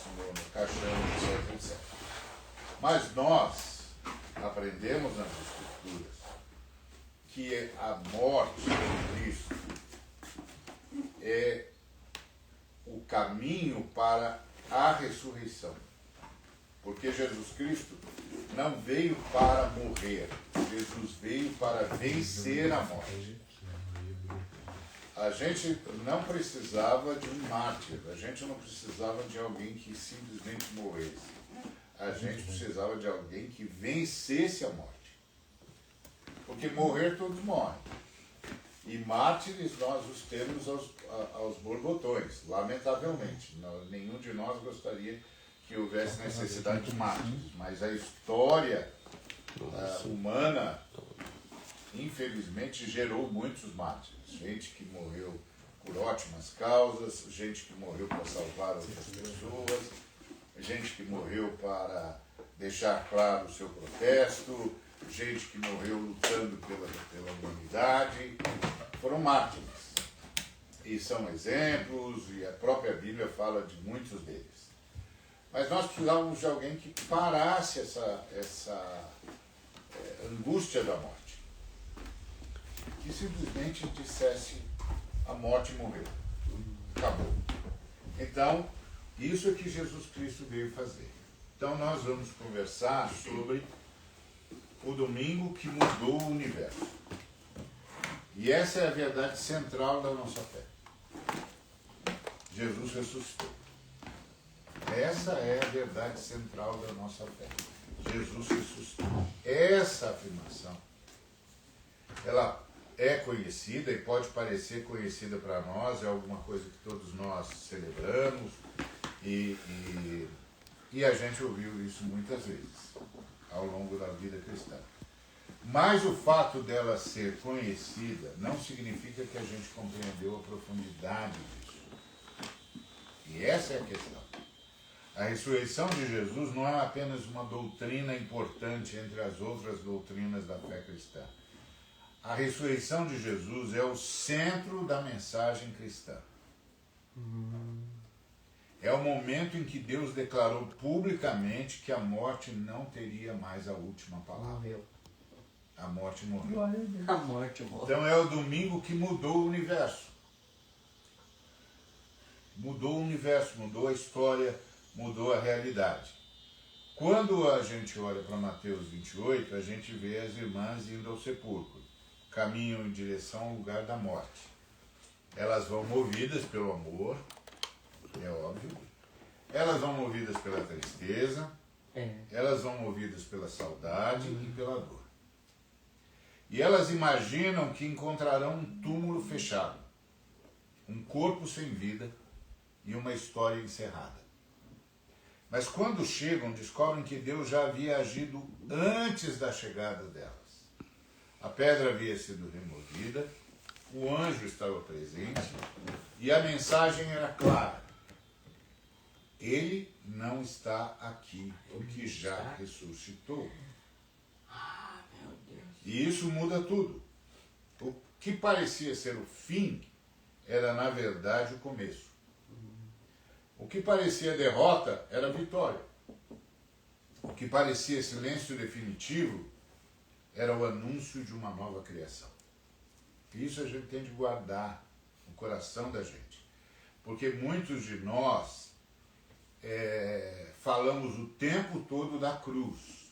no caixão, etc, etc. Mas nós aprendemos nas Escrituras que a morte de Cristo é o caminho para a ressurreição. Porque Jesus Cristo não veio para morrer, Jesus veio para vencer a morte. A gente não precisava de um mártir, a gente não precisava de alguém que simplesmente morresse. A gente precisava de alguém que vencesse a morte. Porque morrer todos morrem. E mártires nós os temos aos borbotões, lamentavelmente. Nenhum de nós gostaria que houvesse necessidade de mártires, mas a história humana, infelizmente, gerou muitos mártires. Gente que morreu por ótimas causas, gente que morreu para salvar outras pessoas, gente que morreu para deixar claro o seu protesto, gente que morreu lutando pela humanidade. Foram mártires. E são exemplos, e a própria Bíblia fala de muitos deles. Mas nós precisávamos de alguém que parasse essa angústia da morte. Que simplesmente dissesse: a morte morreu. Acabou. Então, isso é que Jesus Cristo veio fazer. Então nós vamos conversar sobre o domingo que mudou o universo. E essa é a verdade central da nossa fé. Jesus ressuscitou. Essa é a verdade central da nossa fé. Jesus ressuscitou. Essa afirmação, ela é conhecida e pode parecer conhecida para nós, é alguma coisa que todos nós celebramos e a gente ouviu isso muitas vezes ao longo da vida cristã. Mas o fato dela ser conhecida não significa que a gente compreendeu a profundidade disso. E essa é a questão. A ressurreição de Jesus não é apenas uma doutrina importante entre as outras doutrinas da fé cristã. A ressurreição de Jesus é o centro da mensagem cristã. É o momento em que Deus declarou publicamente que a morte não teria mais a última palavra. Morreu. A morte morreu. Glória a Deus. A morte morreu. Então é o domingo que mudou o universo. Mudou o universo, mudou a história, mudou a realidade. Quando a gente olha para Mateus 28, a gente vê as irmãs indo ao sepulcro, caminham em direção ao lugar da morte. Elas vão movidas pelo amor, é óbvio. Elas vão movidas pela tristeza, elas vão movidas pela saudade e pela dor. E elas imaginam que encontrarão um túmulo fechado, um corpo sem vida e uma história encerrada. Mas quando chegam, descobrem que Deus já havia agido antes da chegada delas. A pedra havia sido removida, o anjo estava presente e a mensagem era clara: ele não está aqui, porque já ressuscitou. E isso muda tudo. O que parecia ser o fim era, na verdade, o começo. O que parecia derrota era vitória. O que parecia silêncio definitivo era o anúncio de uma nova criação. E isso a gente tem de guardar no coração da gente. Porque muitos de nós falamos o tempo todo da cruz,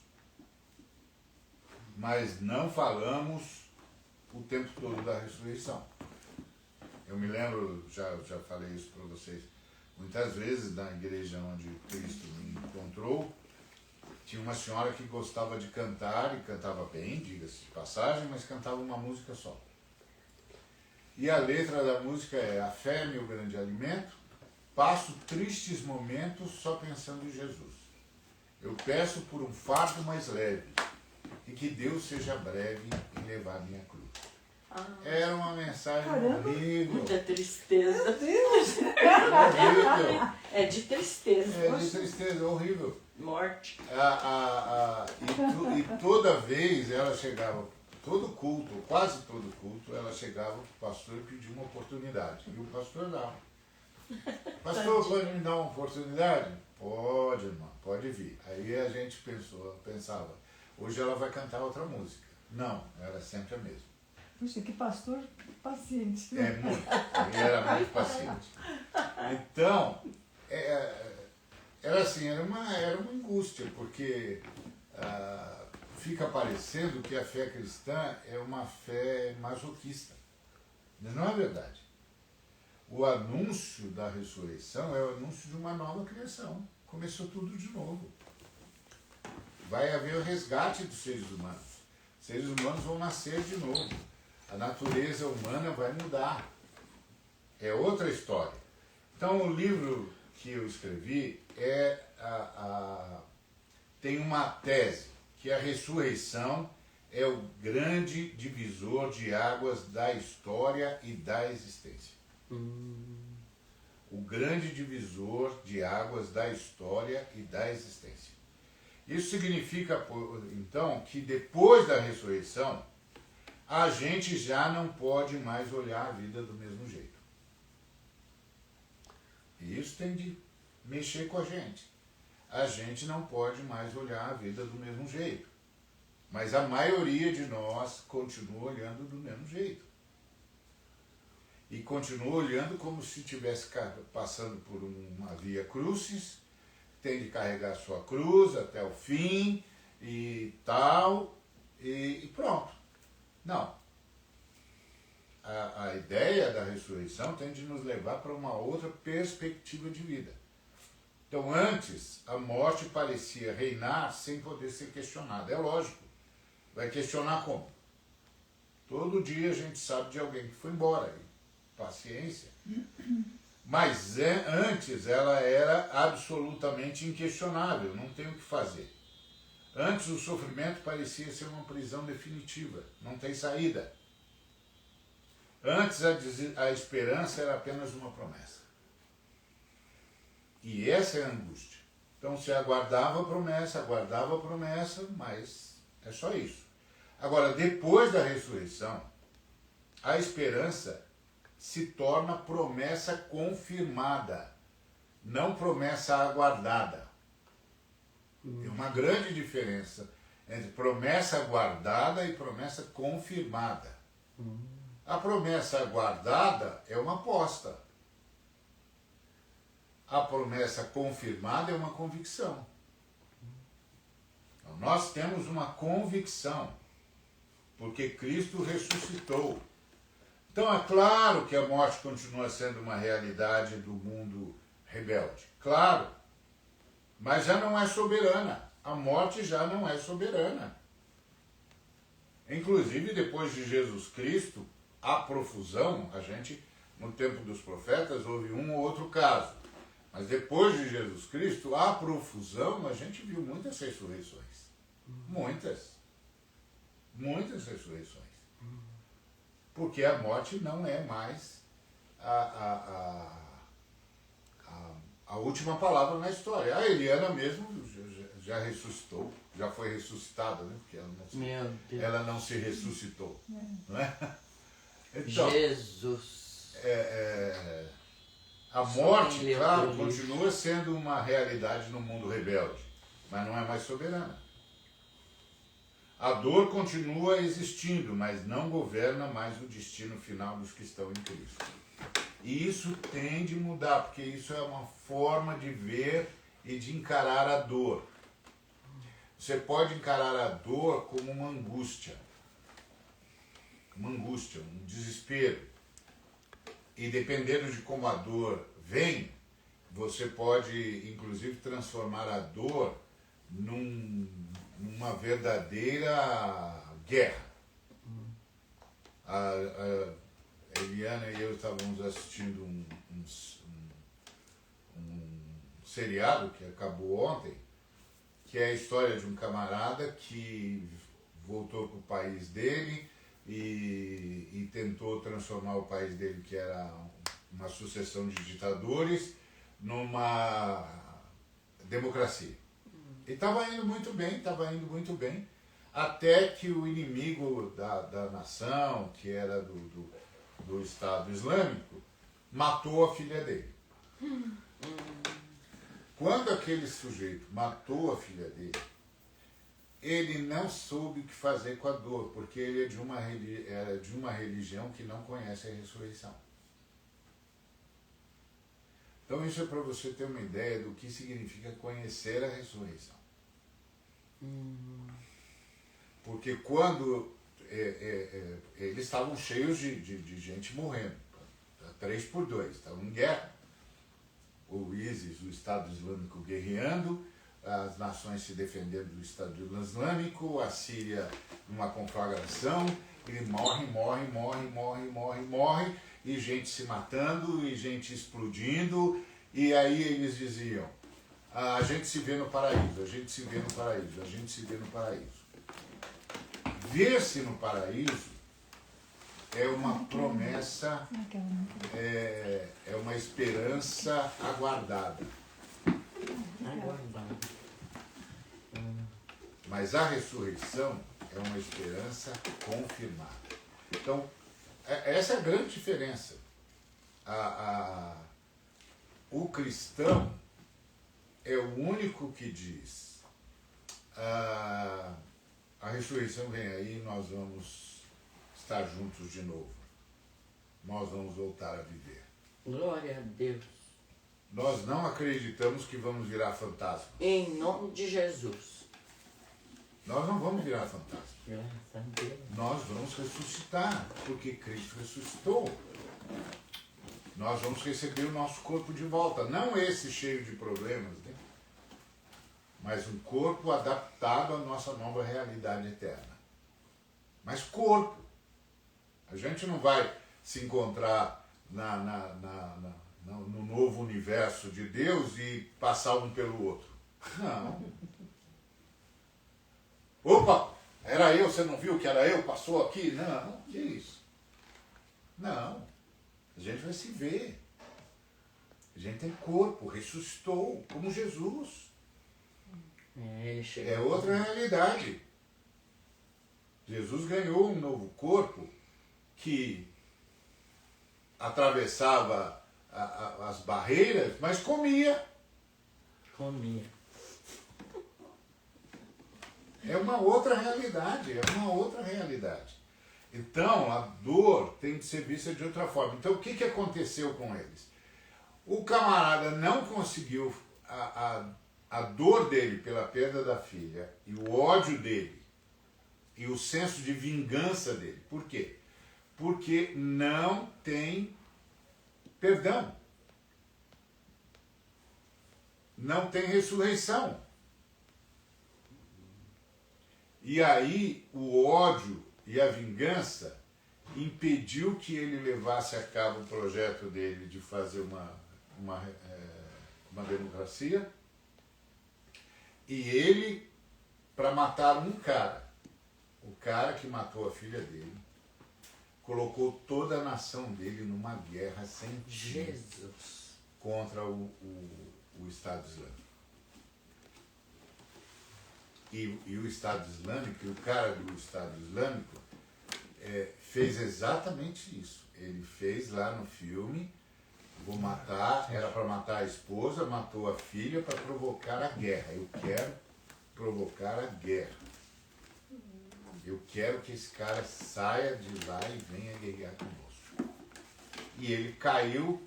mas não falamos o tempo todo da ressurreição. Eu me lembro, já falei isso para vocês, muitas vezes na igreja onde Cristo me encontrou, tinha uma senhora que gostava de cantar, e cantava bem, diga-se de passagem, mas cantava uma música só. E a letra da música é: a fé é meu grande alimento, passo tristes momentos só pensando em Jesus. Eu peço por um fardo mais leve, e que Deus seja breve em levar minha cruz. Era uma mensagem horrível. Muita tristeza. Horrível. É de tristeza. É de tristeza, horrível. Morte. E toda vez ela chegava, todo culto, quase todo culto, ela chegava para o pastor e pedia uma oportunidade. E o pastor dava. Pastor, pode me dar uma oportunidade? Pode, irmão, pode vir. Aí a gente pensava, hoje ela vai cantar outra música. Não, era sempre a mesma. Puxa, que pastor paciente. É, muito. Ele era muito paciente. Então, era assim, era uma angústia, porque fica parecendo que a fé cristã é uma fé masoquista. Mas não é verdade. O anúncio da ressurreição é o anúncio de uma nova criação. Começou tudo de novo. Vai haver o resgate dos seres humanos. Os seres humanos vão nascer de novo. A natureza humana vai mudar. É outra história. Então, o livro que eu escrevi tem uma tese, que a ressurreição é o grande divisor de águas da história e da existência. O grande divisor de águas da história e da existência. Isso significa, então, que depois da ressurreição, a gente já não pode mais olhar a vida do mesmo jeito. E isso tem de mexer com a gente. A gente não pode mais olhar a vida do mesmo jeito. Mas a maioria de nós continua olhando do mesmo jeito. E continua olhando como se estivesse passando por uma via crucis, tem de carregar sua cruz até o fim e tal, e pronto. Não. A ideia da ressurreição tem de nos levar para uma outra perspectiva de vida. Então, antes, a morte parecia reinar sem poder ser questionada. É lógico. Vai questionar como? Todo dia a gente sabe de alguém que foi embora. Paciência. Mas antes ela era absolutamente inquestionável, não tem o que fazer. Antes o sofrimento parecia ser uma prisão definitiva, não tem saída. Antes a esperança era apenas uma promessa. E essa é a angústia. Então se aguardava a promessa, mas é só isso. Agora, depois da ressurreição, a esperança se torna promessa confirmada, não promessa aguardada. Tem uma grande diferença entre promessa aguardada e promessa confirmada. A promessa aguardada é uma aposta. A promessa confirmada é uma convicção. Então, nós temos uma convicção, porque Cristo ressuscitou. Então é claro que a morte continua sendo uma realidade do mundo rebelde. Claro. Mas já não é soberana. A morte já não é soberana. Inclusive, depois de Jesus Cristo, a profusão, no tempo dos profetas, houve um ou outro caso. Mas depois de Jesus Cristo, a profusão, a gente viu muitas ressurreições. Muitas. Muitas ressurreições. Porque a morte não é mais a última palavra na história. A Eliana mesmo já ressuscitou, já foi ressuscitada, né? Porque ela não se ressuscitou. Não é? Então, Jesus. A morte, claro, continua sendo uma realidade no mundo rebelde, mas não é mais soberana. A dor continua existindo, mas não governa mais o destino final dos que estão em Cristo. E isso tem de mudar, porque isso é uma forma de ver e de encarar a dor. Você pode encarar a dor como uma angústia, um desespero. E dependendo de como a dor vem, você pode, inclusive, transformar a dor numa verdadeira guerra. A Eliana e eu estávamos assistindo um seriado que acabou ontem, que é a história de um camarada que voltou para o país dele e tentou transformar o país dele, que era uma sucessão de ditadores, numa democracia. E estava indo muito bem, até que o inimigo da nação, que era do Estado Islâmico, matou a filha dele. Quando aquele sujeito matou a filha dele, ele não soube o que fazer com a dor, porque ele era de uma religião que não conhece a ressurreição. Então isso é para você ter uma ideia do que significa conhecer a ressurreição. Porque quando eles estavam cheios de gente morrendo, 3x2, estavam em guerra. O ISIS, o Estado Islâmico, guerreando, as nações se defendendo do Estado Islâmico, a Síria numa conflagração, ele morre, e gente se matando, e gente explodindo, e aí eles diziam, a gente se vê no paraíso, a gente se vê no paraíso, a gente se vê no paraíso. Ver-se no paraíso é uma promessa, é uma esperança aguardada. Aguardando. Mas a ressurreição é uma esperança confirmada. Então, essa é a grande diferença. O cristão é o único que diz a ressurreição vem aí, nós vamos estar juntos de novo. Nós vamos voltar a viver. Glória a Deus. Nós não acreditamos que vamos virar fantasma. Em nome de Jesus. Nós não vamos virar fantasma. Graças a Deus. Nós vamos ressuscitar, porque Cristo ressuscitou. Nós vamos receber o nosso corpo de volta. Não esse cheio de problemas, né? Mas um corpo adaptado à nossa nova realidade eterna. Mas corpo. A gente não vai se encontrar no novo universo de Deus e passar um pelo outro. Não. Opa! Era eu, você não viu que era eu? Passou aqui? Não, que isso? Não. A gente vai se ver. A gente tem corpo, ressuscitou, como Jesus. É outra realidade. Jesus ganhou um novo corpo que atravessava as barreiras, mas comia. Comia. É uma outra realidade, Então, a dor tem que ser vista de outra forma. Então, o que aconteceu com eles? O camarada não conseguiu, a dor dele pela perda da filha, e o ódio dele, e o senso de vingança dele. Por quê? Porque não tem perdão. Não tem ressurreição. E aí o ódio e a vingança impediu que ele levasse a cabo o projeto dele de fazer uma democracia. E ele, para matar um cara, o cara que matou a filha dele, colocou toda a nação dele numa guerra sem fim Jesus. contra o Estado Islâmico. E o Estado Islâmico, e o cara do Estado Islâmico, fez exatamente isso. Ele fez lá no filme, vou matar, era para matar a esposa, matou a filha para provocar a guerra. Eu quero provocar a guerra. Eu quero que esse cara saia de lá e venha guerrear conosco. E ele caiu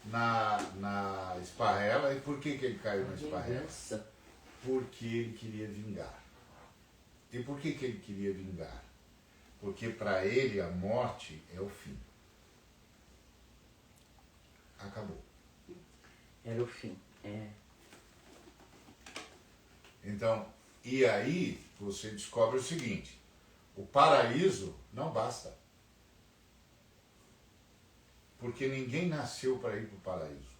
na esparrela. E por que ele caiu na esparrela? Vingança. Porque ele queria vingar. E por que ele queria vingar? Porque para ele a morte é o fim. Acabou. Era o fim. Então, e aí você descobre o seguinte: o paraíso não basta. Porque ninguém nasceu para ir para o paraíso.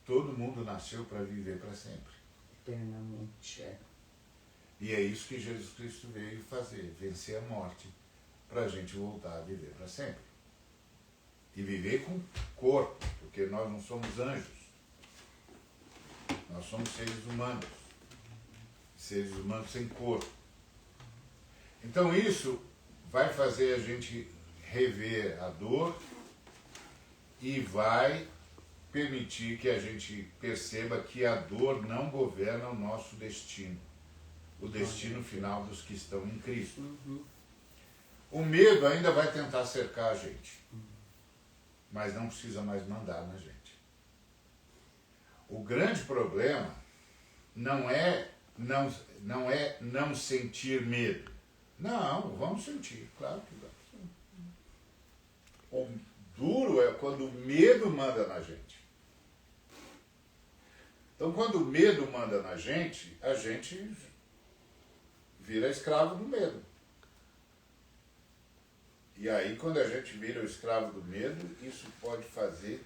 Todo mundo nasceu para viver para sempre. Eternamente. E é isso que Jesus Cristo veio fazer, vencer a morte, para a gente voltar a viver para sempre. E viver com corpo, porque nós não somos anjos. Nós somos seres humanos. Seres humanos sem corpo. Então isso vai fazer a gente rever a dor e vai permitir que a gente perceba que a dor não governa o nosso destino, o destino final dos que estão em Cristo. O medo ainda vai tentar cercar a gente, mas não precisa mais mandar na gente. O grande problema não é não sentir medo. Não, vamos sentir, claro que vamos. O duro é quando o medo manda na gente. Então, quando o medo manda na gente, a gente vira escravo do medo. E aí, quando a gente vira o escravo do medo, isso pode fazer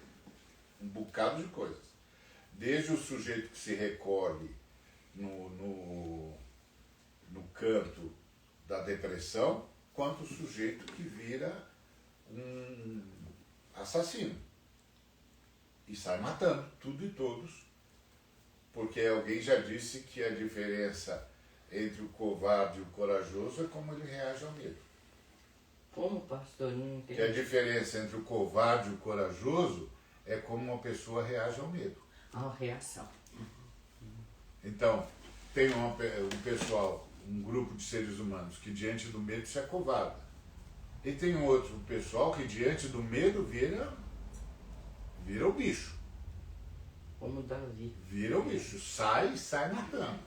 um bocado de coisas. Desde o sujeito que se recolhe no canto da depressão, quanto o sujeito que vira um assassino e sai matando tudo e todos, porque alguém já disse que a diferença entre o covarde e o corajoso é como ele reage ao medo. Como, pastor? Não entendi. Que a diferença entre o covarde e o corajoso é como uma pessoa reage ao medo. A reação. Então, tem um pessoal, um grupo de seres humanos que diante do medo se acovarda. E tem um outro pessoal que diante do medo vira o bicho. Como Davi. Vira o bicho, sai matando.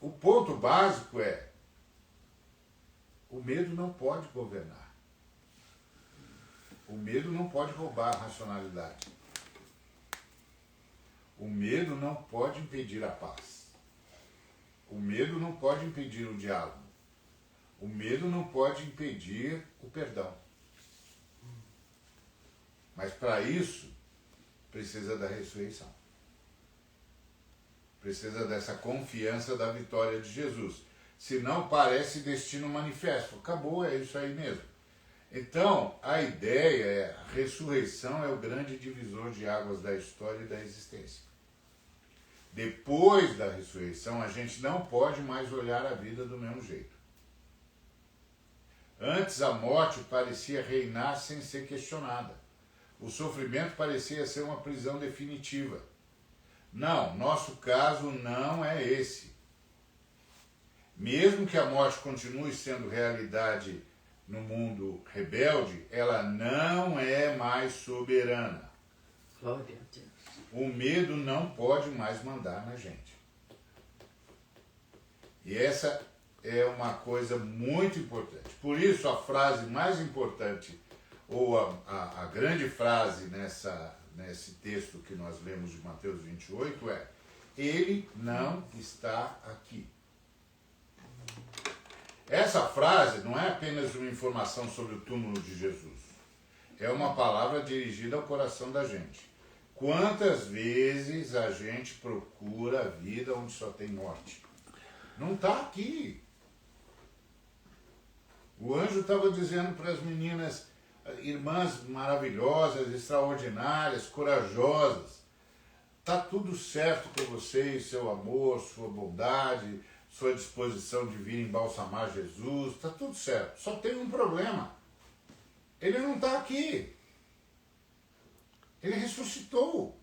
O ponto básico é: o medo não pode governar. O medo não pode roubar a racionalidade. O medo não pode impedir a paz. O medo não pode impedir o diálogo. O medo não pode impedir o perdão. Mas para isso, precisa da ressurreição. Precisa dessa confiança da vitória de Jesus. Senão parece destino manifesto. Acabou, é isso aí mesmo. Então, a ideia é: a ressurreição é o grande divisor de águas da história e da existência. Depois da ressurreição, a gente não pode mais olhar a vida do mesmo jeito. Antes, a morte parecia reinar sem ser questionada. O sofrimento parecia ser uma prisão definitiva. Não, nosso caso não é esse. Mesmo que a morte continue sendo realidade no mundo rebelde, ela não é mais soberana. Glória a Deus. O medo não pode mais mandar na gente. E essa é uma coisa muito importante. Por isso, a frase mais importante, ou a grande frase nesse texto que nós lemos de Mateus 28 é: Ele não está aqui. Essa frase não é apenas uma informação sobre o túmulo de Jesus. É uma palavra dirigida ao coração da gente. Quantas vezes a gente procura a vida onde só tem morte? Não está aqui. O anjo estava dizendo para as meninas, irmãs maravilhosas, extraordinárias, corajosas: está tudo certo com vocês, seu amor, sua bondade, sua disposição de vir embalsamar Jesus, está tudo certo. Só tem um problema: ele não está aqui. Ele ressuscitou.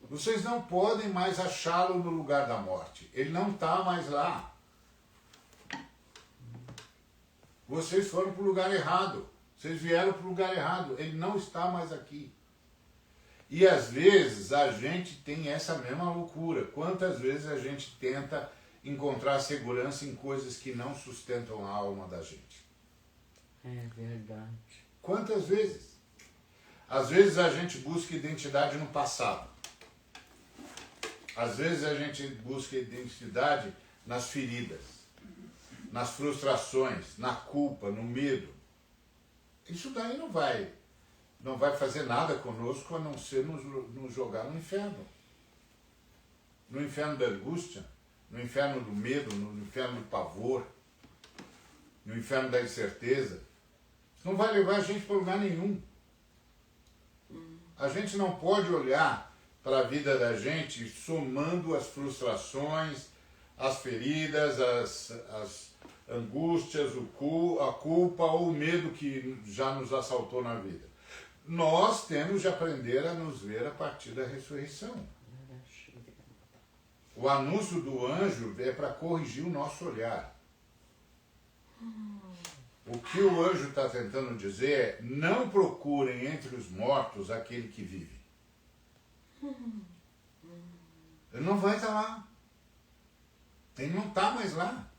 Vocês não podem mais achá-lo no lugar da morte. Ele não está mais lá. Vocês foram para o lugar errado. Vocês vieram para o lugar errado. Ele não está mais aqui. E às vezes a gente tem essa mesma loucura. Quantas vezes a gente tenta encontrar segurança em coisas que não sustentam a alma da gente? É verdade. Quantas vezes? Às vezes a gente busca identidade no passado. Às vezes a gente busca identidade nas feridas, nas frustrações, na culpa, no medo. Isso daí não vai fazer nada conosco a não ser nos jogar no inferno. No inferno da angústia, no inferno do medo, no inferno do pavor, no inferno da incerteza. Isso não vai levar a gente para lugar nenhum. A gente não pode olhar para a vida da gente somando as frustrações, as feridas, angústias, a culpa ou o medo que já nos assaltou na vida. Nós temos de aprender a nos ver a partir da ressurreição. O anúncio do anjo é para corrigir o nosso olhar. O que o anjo está tentando dizer é: não procurem entre os mortos aquele que vive. Ele não vai estar lá. Ele não está mais lá.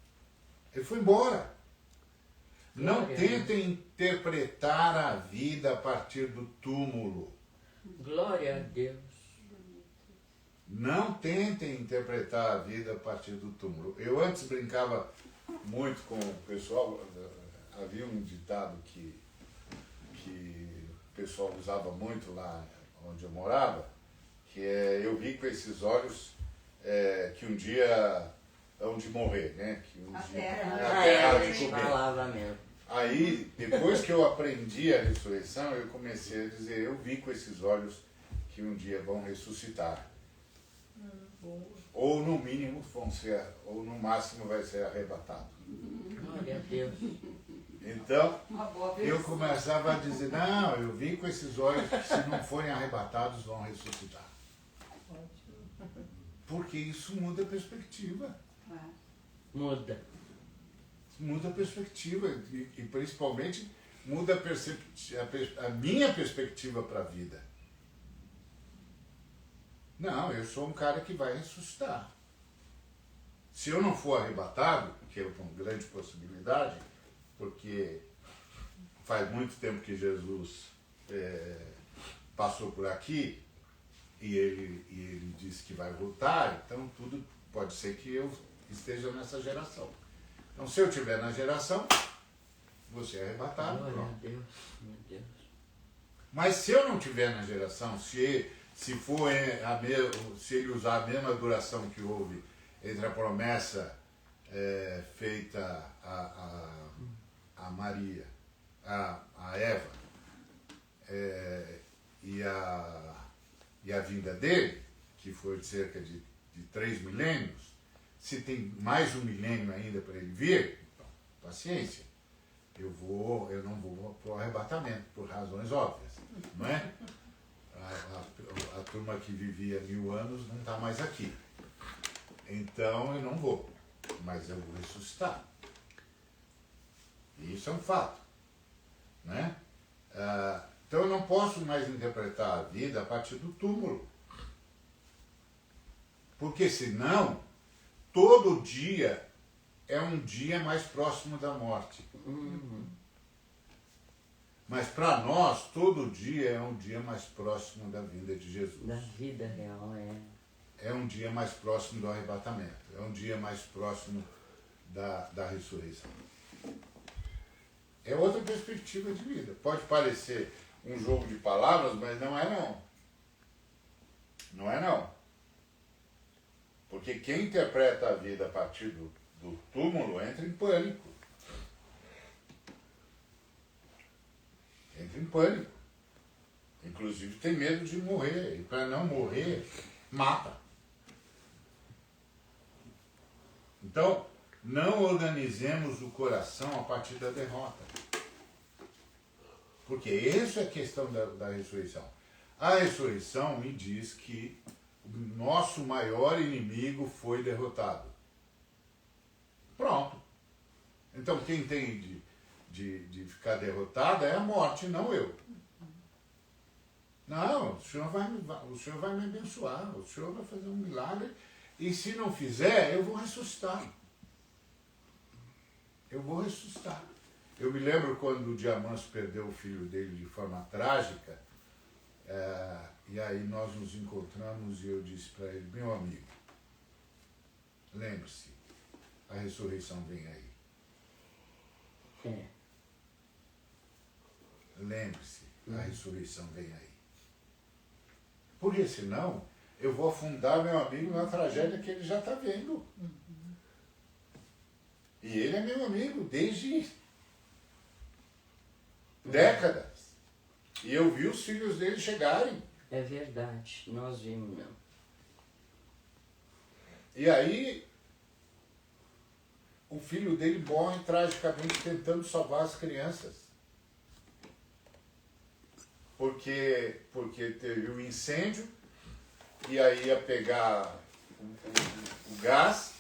Ele foi embora. Não tentem interpretar a vida a partir do túmulo. Glória a Deus. Não tentem interpretar a vida a partir do túmulo. Eu antes brincava muito com o pessoal. Havia um ditado que o pessoal usava muito lá onde eu morava, que é: eu vi com esses olhos que um dia hão de morrer, né? Que um dia há de comer. Falava mesmo. Aí, depois que eu aprendi a ressurreição, eu comecei a dizer: eu vi com esses olhos que um dia vão ressuscitar. Ou no mínimo vão ser, ou no máximo vai ser arrebatado. Glória a Deus. Então, eu começava a dizer: não, eu vi com esses olhos que se não forem arrebatados vão ressuscitar. Porque isso muda a perspectiva. Muda. Muda a perspectiva e principalmente muda a minha perspectiva para a vida. Não, eu sou um cara que vai ressuscitar. Se eu não for arrebatado, que é uma grande possibilidade, porque faz muito tempo que Jesus passou por aqui e ele disse que vai voltar, então tudo pode ser que eu esteja nessa geração. Então, se eu estiver na geração, você é arrebatado. Glória Pronto. a Deus, meu Deus. Mas se eu não estiver na geração, se ele usar a mesma duração que houve entre a promessa feita a Maria, a Eva, e a vinda dele, que foi de cerca de 3 milênios, se tem mais um milênio ainda para ele vir, paciência. Eu não vou para o arrebatamento, por razões óbvias, não é? A turma que vivia 1000 anos não está mais aqui. Então eu não vou, mas eu vou ressuscitar. E isso é um fato, né? Então eu não posso mais interpretar a vida a partir do túmulo. Porque senão, todo dia é um dia mais próximo da morte. Mas para nós, todo dia é um dia mais próximo da vinda de Jesus. Da vida real, É um dia mais próximo do arrebatamento. É um dia mais próximo da ressurreição. É outra perspectiva de vida. Pode parecer um jogo de palavras, mas não é não. Não é não. Porque quem interpreta a vida a partir do túmulo entra em pânico. Entra em pânico. Inclusive tem medo de morrer. E para não morrer, mata. Então, não organizemos o coração a partir da derrota. Porque essa é a questão da ressurreição. A ressurreição me diz que o nosso maior inimigo foi derrotado. Pronto. Então quem tem de ficar derrotado é a morte, não eu. Não, o Senhor vai me abençoar, o Senhor vai fazer um milagre, e se não fizer, eu vou ressuscitar. Eu vou ressuscitar. Eu me lembro quando o Diamâncio perdeu o filho dele de forma trágica, e aí nós nos encontramos e eu disse para ele: meu amigo, lembre-se, a ressurreição vem aí. Lembre-se, a ressurreição vem aí. Porque senão eu vou afundar meu amigo na tragédia que ele já está vendo. E ele é meu amigo desde décadas. E eu vi os filhos dele chegarem. É verdade, nós vimos mesmo. E aí o filho dele morre tragicamente tentando salvar as crianças. Porque teve um incêndio, e aí ia pegar o gás,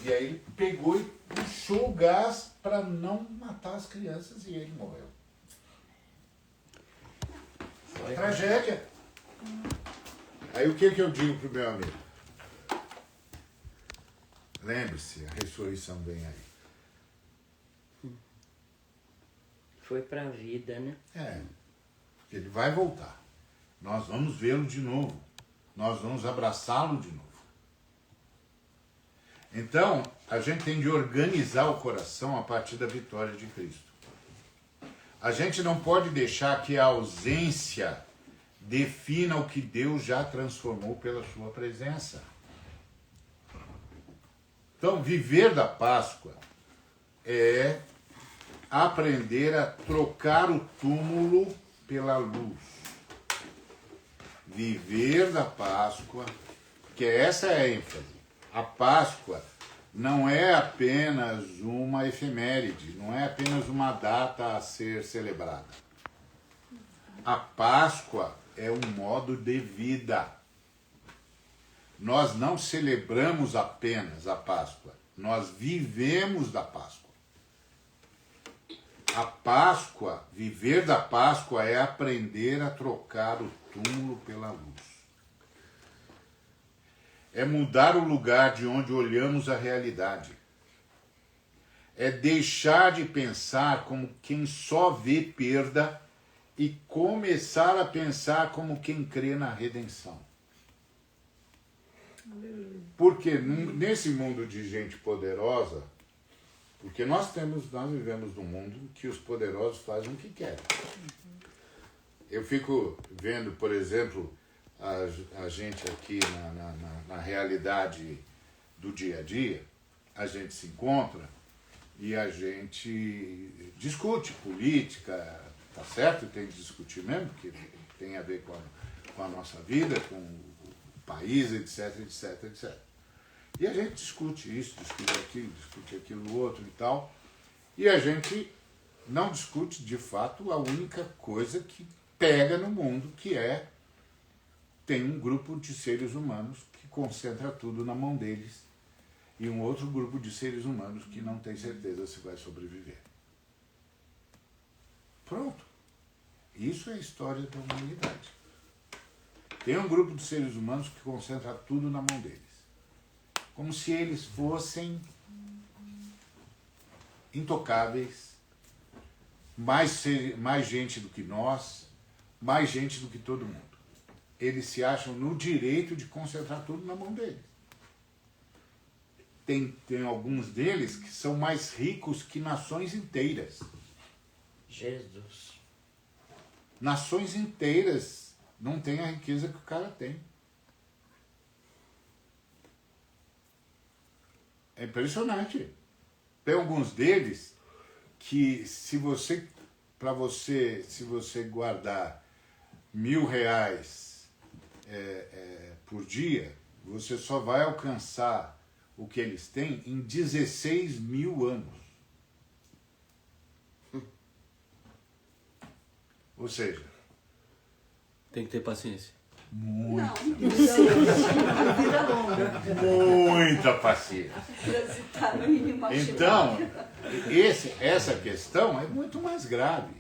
e aí ele pegou e puxou o gás para não matar as crianças, e ele morreu. Uma tragédia. Aí o que eu digo pro meu amigo? Lembre-se, a ressurreição vem aí. Foi para a vida, né? Ele vai voltar. Nós vamos vê-lo de novo. Nós vamos abraçá-lo de novo. Então, a gente tem de organizar o coração a partir da vitória de Cristo. A gente não pode deixar que a ausência defina o que Deus já transformou pela sua presença. Então, viver da Páscoa é aprender a trocar o túmulo pela luz. Viver da Páscoa, que essa é a ênfase. A Páscoa não é apenas uma efeméride, não é apenas uma data a ser celebrada. A Páscoa é um modo de vida. Nós não celebramos apenas a Páscoa, nós vivemos da Páscoa. A Páscoa, viver da Páscoa é aprender a trocar o túmulo pela luz. É mudar o lugar de onde olhamos a realidade. É deixar de pensar como quem só vê perda e começar a pensar como quem crê na redenção. Porque nesse mundo de gente poderosa, porque nós vivemos num mundo que os poderosos fazem o que querem. Eu fico vendo, por exemplo, a gente aqui na realidade do dia a dia, a gente se encontra e a gente discute política, tá certo? Tem que discutir mesmo, porque tem a ver com a nossa vida, com o país, etc, etc, etc. E a gente discute isso, discute aquilo outro e tal, e a gente não discute, de fato, a única coisa que pega no mundo, que é tem um grupo de seres humanos que concentra tudo na mão deles e um outro grupo de seres humanos que não tem certeza se vai sobreviver. Pronto. Isso é a história da humanidade. Tem um grupo de seres humanos que concentra tudo na mão deles. Como se eles fossem intocáveis, mais gente do que nós, mais gente do que todo mundo. Eles se acham no direito de concentrar tudo na mão deles. Tem alguns deles que são mais ricos que nações inteiras. Jesus. Nações inteiras não têm a riqueza que o cara tem. É impressionante. Tem alguns deles que se você guardar R$1.000 por dia, você só vai alcançar o que eles têm em 16.000 anos. Ou seja, tem que ter paciência. Muita paciência. Então, essa questão é muito mais grave.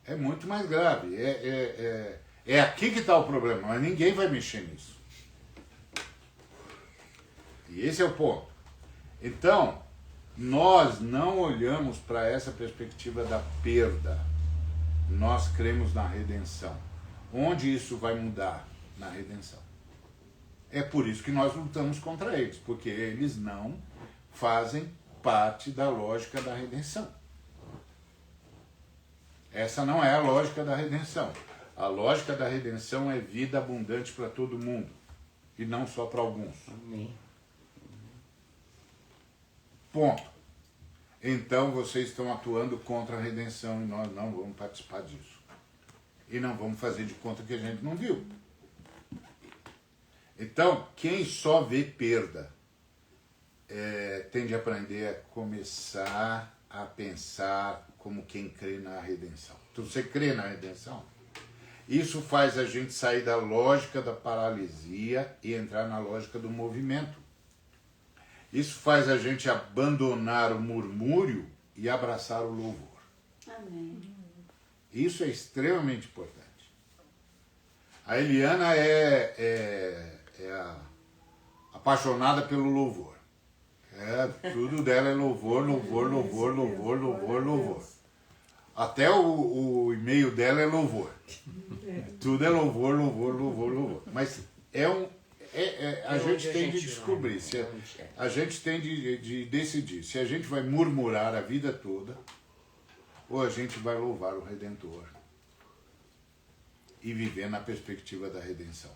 É muito mais grave. É aqui que está o problema, mas ninguém vai mexer nisso. E esse é o ponto. Então, nós não olhamos para essa perspectiva da perda. Nós cremos na redenção. Onde isso vai mudar? Na redenção. É por isso que nós lutamos contra eles, porque eles não fazem parte da lógica da redenção. Essa não é a lógica da redenção. A lógica da redenção é vida abundante para todo mundo, e não só para alguns. Amém. Ponto. Então vocês estão atuando contra a redenção e nós não vamos participar disso. E não vamos fazer de conta que a gente não viu. Então, quem só vê perda tem de aprender a começar a pensar como quem crê na redenção. Então, você crê na redenção? Isso faz a gente sair da lógica da paralisia e entrar na lógica do movimento. Isso faz a gente abandonar o murmúrio e abraçar o louvor. Amém. Isso é extremamente importante. A Eliana é apaixonada pelo louvor. Tudo dela é louvor, louvor, louvor, louvor, louvor, louvor. Até o e-mail dela é louvor. Tudo é louvor, louvor, louvor, louvor. Mas a gente tem de descobrir, a gente tem de decidir se a gente vai murmurar a vida toda ou a gente vai louvar o Redentor e viver na perspectiva da redenção.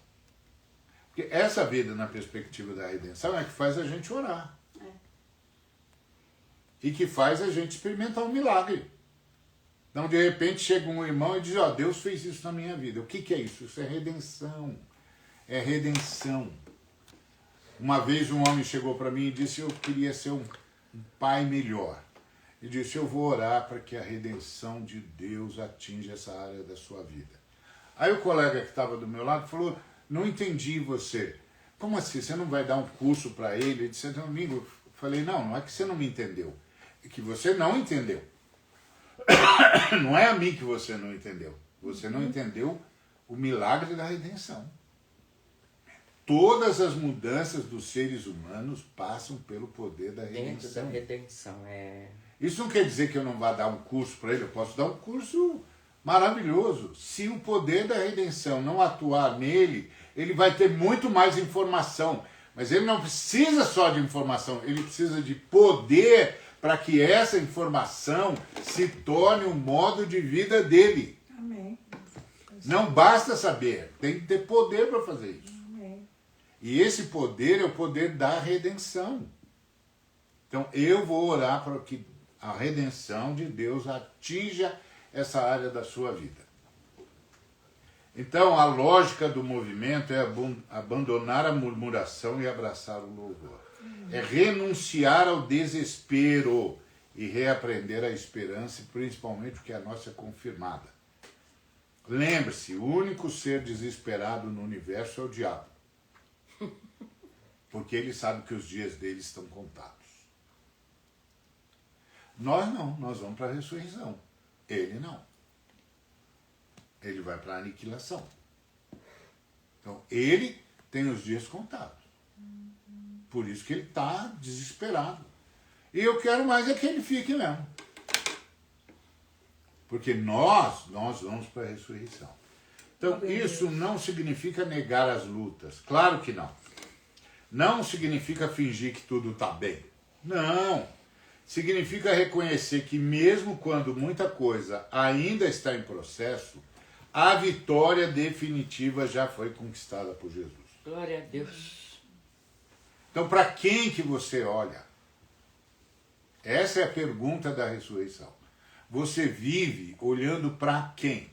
Porque essa vida na perspectiva da redenção é que faz a gente orar. E que faz a gente experimentar um milagre. Então, de repente, chega um irmão e diz, Deus fez isso na minha vida. O que é isso? Isso é redenção. É redenção. Uma vez um homem chegou para mim e disse, eu queria ser um pai melhor. E disse, eu vou orar para que a redenção de Deus atinja essa área da sua vida. Aí o colega que estava do meu lado falou, não entendi você. Como assim? Você não vai dar um curso para ele? Ele disse, amigo, eu falei, não é que você não me entendeu. É que você não entendeu. Não é a mim que você não entendeu. Você não entendeu o milagre da redenção. Todas as mudanças dos seres humanos passam pelo poder da redenção. Dentro da redenção, Isso não quer dizer que eu não vá dar um curso para ele. Eu posso dar um curso maravilhoso. Se o poder da redenção não atuar nele, ele vai ter muito mais informação. Mas ele não precisa só de informação, ele precisa de poder para que essa informação se torne um modo de vida dele. Amém. Não basta saber, tem que ter poder para fazer isso. Amém. E esse poder é o poder da redenção. Então eu vou orar para que a redenção de Deus atinja essa área da sua vida. Então a lógica do movimento é abandonar a murmuração e abraçar o louvor. É renunciar ao desespero e reaprender a esperança, principalmente porque a nossa é confirmada. Lembre-se, o único ser desesperado no universo é o diabo. Porque ele sabe que os dias dele estão contados. Nós não, nós vamos para a ressurreição. Ele não. Ele vai para a aniquilação. Então, ele tem os dias contados. Por isso que ele está desesperado. E eu quero mais é que ele fique mesmo. Porque nós vamos para a ressurreição. Então, isso não significa negar as lutas. Claro que não. Não significa fingir que tudo está bem. Não. Significa reconhecer que mesmo quando muita coisa ainda está em processo, a vitória definitiva já foi conquistada por Jesus. Glória a Deus. Então, para quem que você olha? Essa é a pergunta da ressurreição. Você vive olhando para quem?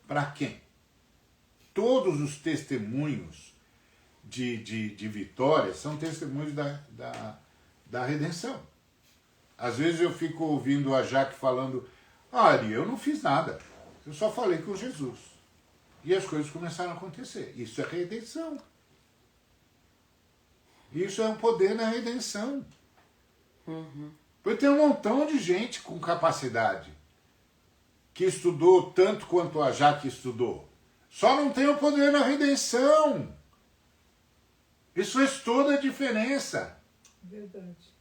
Para quem? Todos os testemunhos de vitória são testemunhos da redenção. Às vezes eu fico ouvindo a Jaque falando, Ari, eu não fiz nada. Eu só falei com Jesus. E as coisas começaram a acontecer. Isso é redenção. Isso é um poder na redenção. Porque tem um montão de gente com capacidade que estudou tanto quanto a Jaque estudou. Só não tem o poder na redenção. Isso faz toda a diferença. Verdade.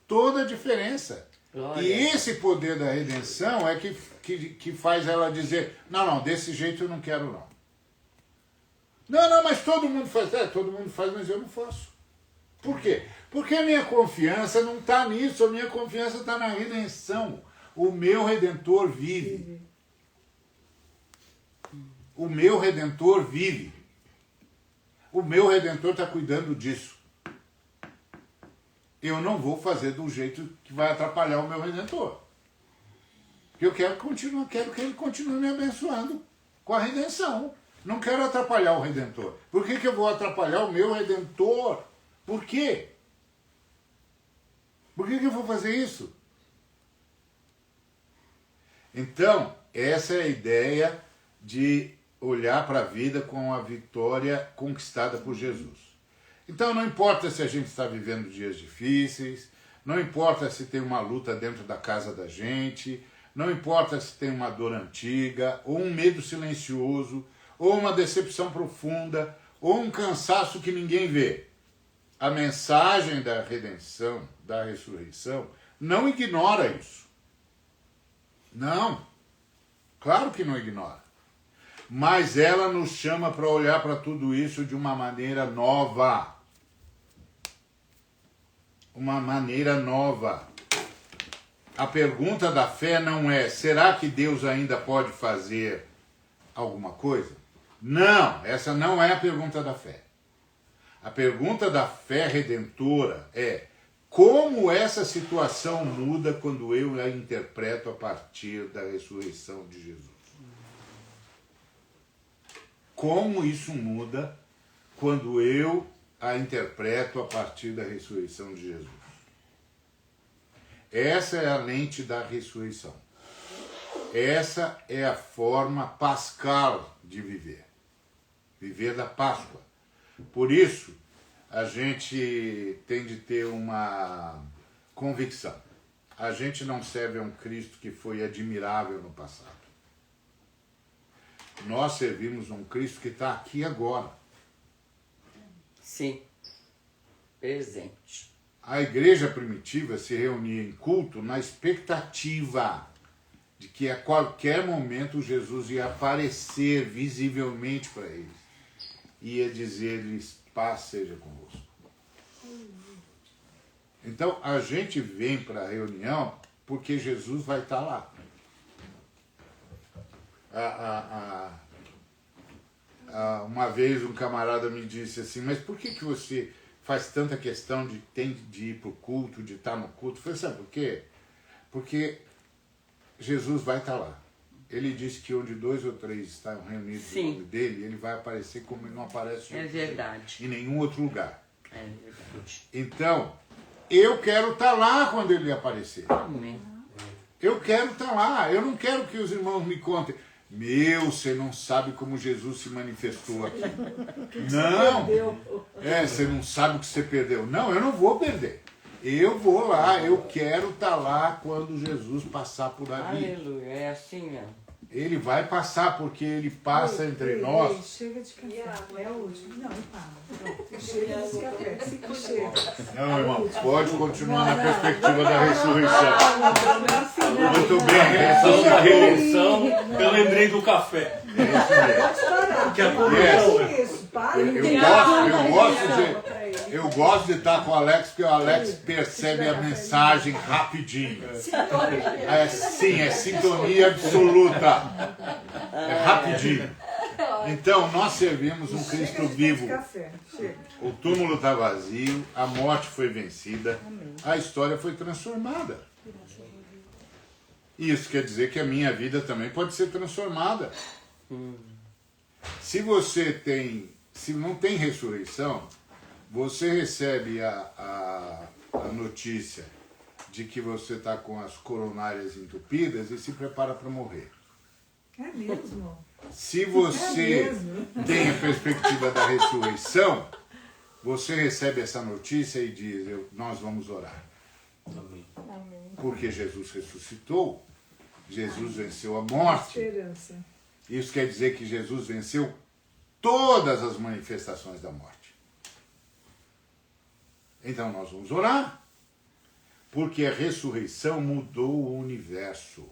Toda a diferença. Glória. E esse poder da redenção é que faz ela dizer, não, desse jeito eu não quero não. Não, mas todo mundo faz. Todo mundo faz, mas eu não faço. Por quê? Porque a minha confiança não está nisso, a minha confiança está na redenção. O meu Redentor vive. O meu Redentor vive. O meu Redentor está cuidando disso. Eu não vou fazer de um jeito que vai atrapalhar o meu Redentor. Eu quero que ele continue me abençoando com a redenção. Não quero atrapalhar o Redentor. Por que eu vou atrapalhar o meu Redentor Por quê? Por que eu vou fazer isso? Então, essa é a ideia de olhar para a vida com a vitória conquistada por Jesus. Então, não importa se a gente está vivendo dias difíceis, não importa se tem uma luta dentro da casa da gente, não importa se tem uma dor antiga, ou um medo silencioso, ou uma decepção profunda, ou um cansaço que ninguém vê. A mensagem da redenção, da ressurreição, não ignora isso. Não. Claro que não ignora. Mas ela nos chama para olhar para tudo isso de uma maneira nova. Uma maneira nova. A pergunta da fé não é: será que Deus ainda pode fazer alguma coisa? Não, essa não é a pergunta da fé. A pergunta da fé redentora é: como essa situação muda quando eu a interpreto a partir da ressurreição de Jesus? Como isso muda quando eu a interpreto a partir da ressurreição de Jesus? Essa é a lente da ressurreição. Essa é a forma pascal de viver. Viver da Páscoa. Por isso, a gente tem de ter uma convicção. A gente não serve a um Cristo que foi admirável no passado. Nós servimos a um Cristo que está aqui agora. Sim. Presente. A igreja primitiva se reunia em culto na expectativa de que a qualquer momento Jesus ia aparecer visivelmente para eles. Ia dizer-lhes: paz seja convosco. Então a gente vem para a reunião porque Jesus vai estar lá. Uma vez um camarada me disse assim: mas por que você faz tanta questão de ir para o culto, de estar no culto? Eu falei: sabe por quê? Porque Jesus vai estar lá. Ele disse que onde 2 ou 3 estão reunidos no nome dele, ele vai aparecer como ele não aparece em nenhum outro lugar. É verdade. Então, eu quero estar lá quando ele aparecer. Amém. Eu quero estar lá. Eu não quero que os irmãos me contem: meu, você não sabe como Jesus se manifestou aqui. Não. Você não sabe o que você perdeu. Não, eu não vou perder. Eu vou lá, eu quero estar lá quando Jesus passar por ali. Aleluia, é assim mesmo. Ele vai passar, porque ele passa entre nós. Chega de café. É o último. Não, para. Chega de café. Chega. Não, irmão, pode continuar na perspectiva da ressurreição. Muito bem, Essa essa redenção, eu lembrei do café. Pode parar. Que a Isso, para. eu gosto de estar com o Alex, porque o Alex percebe a mensagem rapidinho. Sim, é sintonia absoluta. É rapidinho. Então, nós servimos um Cristo vivo. O túmulo está vazio, a morte foi vencida, a história foi transformada. Isso quer dizer que a minha vida também pode ser transformada. Se não tem ressurreição, você recebe a notícia de que você está com as coronárias entupidas e se prepara para morrer. É mesmo? Se você tem a perspectiva da ressurreição, você recebe essa notícia e diz: nós vamos orar. Amém. Porque Jesus ressuscitou, Jesus venceu a morte. Esperança. Isso quer dizer que Jesus venceu todas as manifestações da morte. Então nós vamos orar, porque a ressurreição mudou o universo,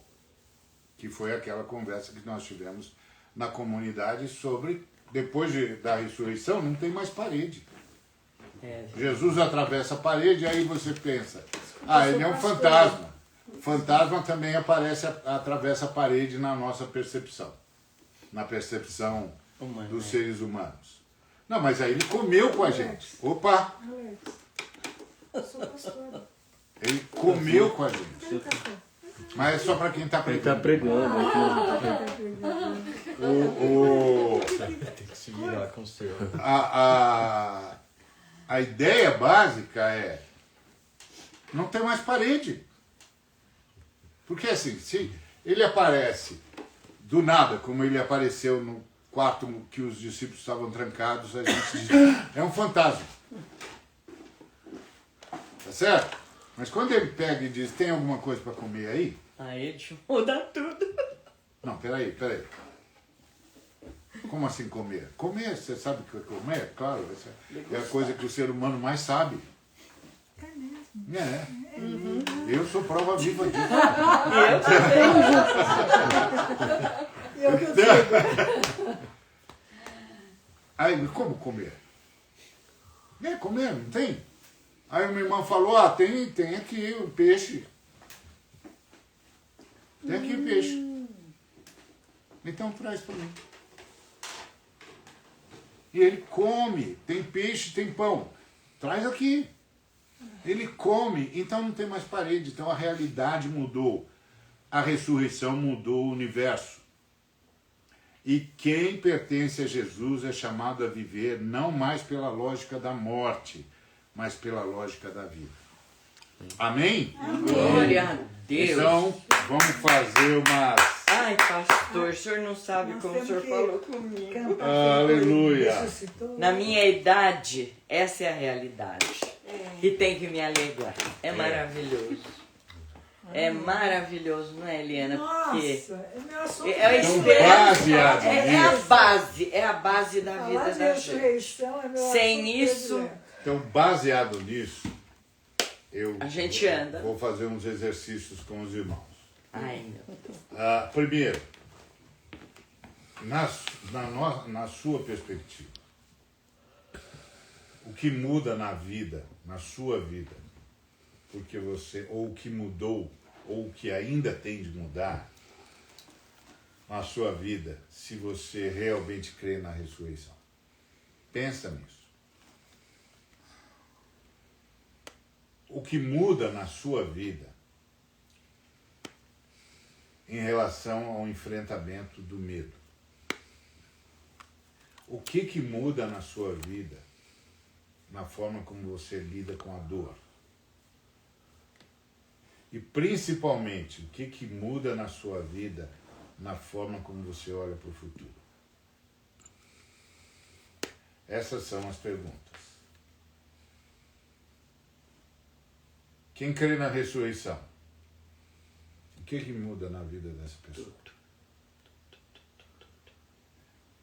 que foi aquela conversa que nós tivemos na comunidade sobre, depois da ressurreição, não tem mais parede. Jesus atravessa a parede, e aí você pensa: ele é um fantasma. O fantasma também atravessa a parede na nossa percepção, na percepção dos seres humanos. Não, mas aí ele comeu com a gente. Opa! Alex, eu sou pastora. Ele comeu com a gente. Mas é só para quem está Ele está pregando. pregando. Tem que se virar com o seu. A ideia básica é não ter mais parede. Porque assim, se ele aparece do nada, como ele apareceu no quarto que os discípulos estavam trancados, a gente diz, é um fantasma. Tá certo? Mas quando ele pega e diz, tem alguma coisa para comer aí? Aí te muda tudo. Não, peraí. Como assim comer? Comer, você sabe o que é comer? Claro, essa é a coisa que o ser humano mais sabe. É mesmo. É. Eu sou prova viva disso. E eu que eu digo. Aí, como comer? Comer, não tem? Aí minha irmã falou, tem aqui o peixe. Tem aqui o peixe. Então traz para mim. E ele come, tem peixe, tem pão. Traz aqui. Ele come, então não tem mais parede. Então a realidade mudou. A ressurreição mudou o universo. E quem pertence a Jesus é chamado a viver não mais pela lógica da morte, mas pela lógica da vida. Amém? Glória a Deus. Então, vamos fazer umas... Ai, pastor, o senhor não sabe Nós como o temos senhor que falou comigo. Cantar Aleluia. que ele ressuscitou. Na minha idade, essa é a realidade. E tem que me alegrar. É maravilhoso. É maravilhoso, não é, Eliana? Porque Nossa, é meu assunto. é a Então, esperança. baseado É a base da Falar vida de da gente. ressurreição é meu Sem assunto isso, predileto. Então, baseado nisso, eu A gente anda. vou fazer uns exercícios com os irmãos. Ai, meu Deus. Primeiro, na sua perspectiva, o que muda na vida, na sua vida, porque você, ou o que mudou, ou o que ainda tem de mudar na sua vida, se você realmente crê na ressurreição? Pensa nisso. O que muda na sua vida em relação ao enfrentamento do medo? O que muda na sua vida na forma como você lida com a dor? E principalmente, o que muda na sua vida na forma como você olha para o futuro? Essas são as perguntas. Quem crê na ressurreição? O que muda na vida dessa pessoa?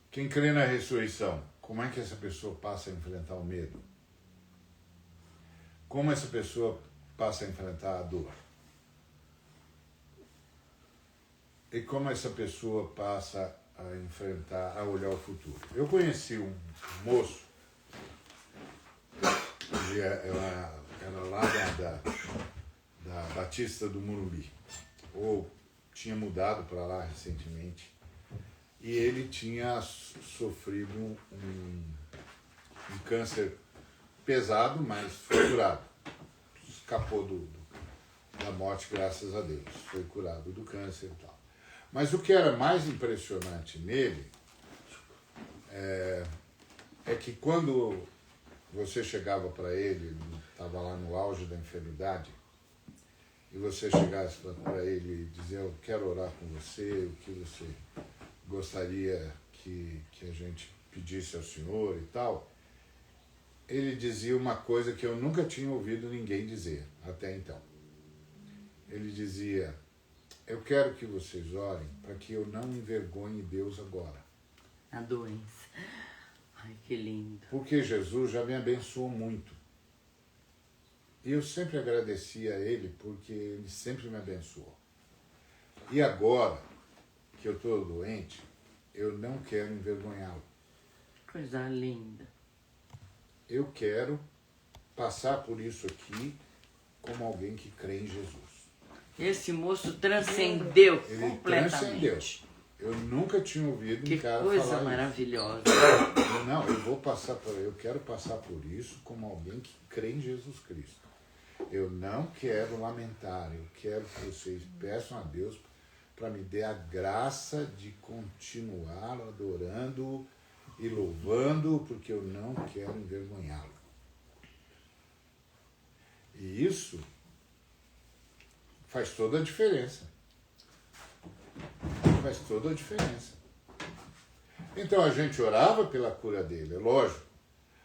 Quem crê na ressurreição, como é que essa pessoa passa a enfrentar o medo? Como essa pessoa passa a enfrentar a dor? E como essa pessoa passa a enfrentar, a olhar o futuro? Eu conheci um moço, ele era lá da Batista do Morumbi, ou tinha mudado para lá recentemente, e ele tinha sofrido um câncer pesado, mas foi curado. Escapou da morte, graças a Deus. Foi curado do câncer e tal. Mas o que era mais impressionante nele é que quando você chegava para ele estava lá no auge da enfermidade, e você chegasse para ele e dizer, eu quero orar com você, o que você gostaria que a gente pedisse ao Senhor e tal, ele dizia uma coisa que eu nunca tinha ouvido ninguém dizer até então. Ele dizia, eu quero que vocês orem para que eu não envergonhe Deus agora. A doença. Ai, que lindo. Porque Jesus já me abençoou muito. E eu sempre agradeci a Ele porque Ele sempre me abençoou. E agora que eu estou doente, eu não quero envergonhá-lo. Coisa linda. Eu quero passar por isso aqui como alguém que crê em Jesus. Esse moço transcendeu Ele completamente. transcendeu. Eu nunca tinha ouvido Que um cara coisa falar maravilhosa. isso. Eu quero passar por isso como alguém que crê em Jesus Cristo. Eu não quero lamentar, eu quero que vocês peçam a Deus para me dê a graça de continuar adorando e louvando, porque eu não quero envergonhá-lo. E isso faz toda a diferença. Faz toda a diferença. Então a gente orava pela cura dele, é lógico,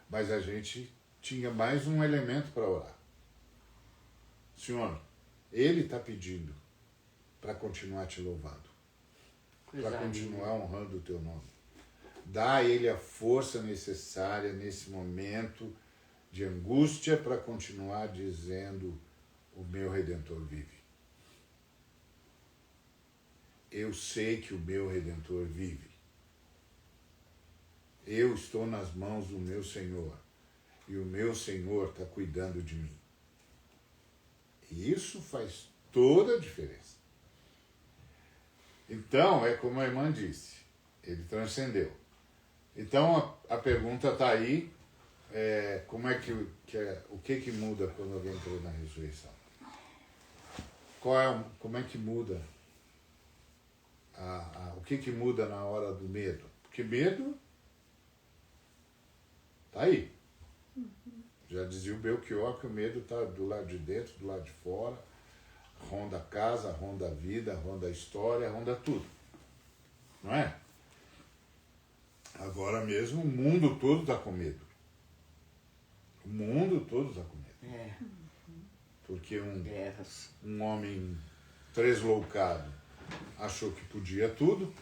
mas a gente tinha mais um elemento para orar. Senhor, ele está pedindo para continuar te louvando, para continuar honrando o teu nome. Dá a ele a força necessária nesse momento de angústia para continuar dizendo: o meu Redentor vive. Eu sei que o meu Redentor vive. Eu estou nas mãos do meu Senhor e o meu Senhor está cuidando de mim. E isso faz toda a diferença. Então, é como a irmã disse, ele transcendeu. Então, a pergunta está aí, como é o que muda quando alguém crê na ressurreição? Como é que muda? O que muda na hora do medo? Porque medo está aí. Já dizia o Belchior que o medo está do lado de dentro, do lado de fora, ronda a casa, ronda a vida, ronda a história, ronda tudo. Não é? Agora mesmo o mundo todo está com medo. O mundo todo está com medo. Porque um homem tresloucado achou que podia tudo.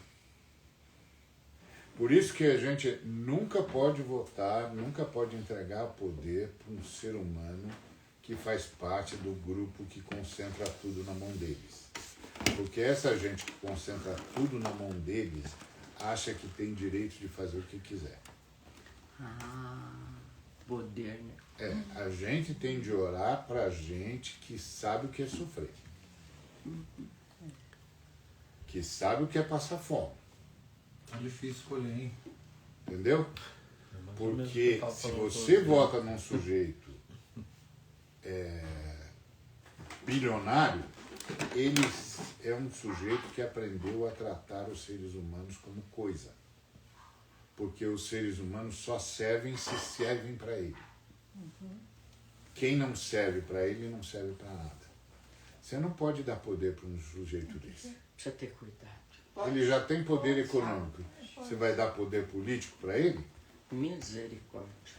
Por isso que a gente nunca pode votar, nunca pode entregar poder para um ser humano que faz parte do grupo que concentra tudo na mão deles. Porque essa gente que concentra tudo na mão deles acha que tem direito de fazer o que quiser. Poder, né? A gente tem de orar para gente que sabe o que é sofrer. Que sabe o que é passar fome. Tá difícil escolher, hein? Entendeu? Porque se você vota num sujeito bilionário, ele é um sujeito que aprendeu a tratar os seres humanos como coisa. Porque os seres humanos só servem se servem para ele. Quem não serve para ele não serve para nada. Você não pode dar poder para um sujeito desse. Precisa ter cuidado. Ele já tem poder econômico. Você vai dar poder político para ele? Misericórdia.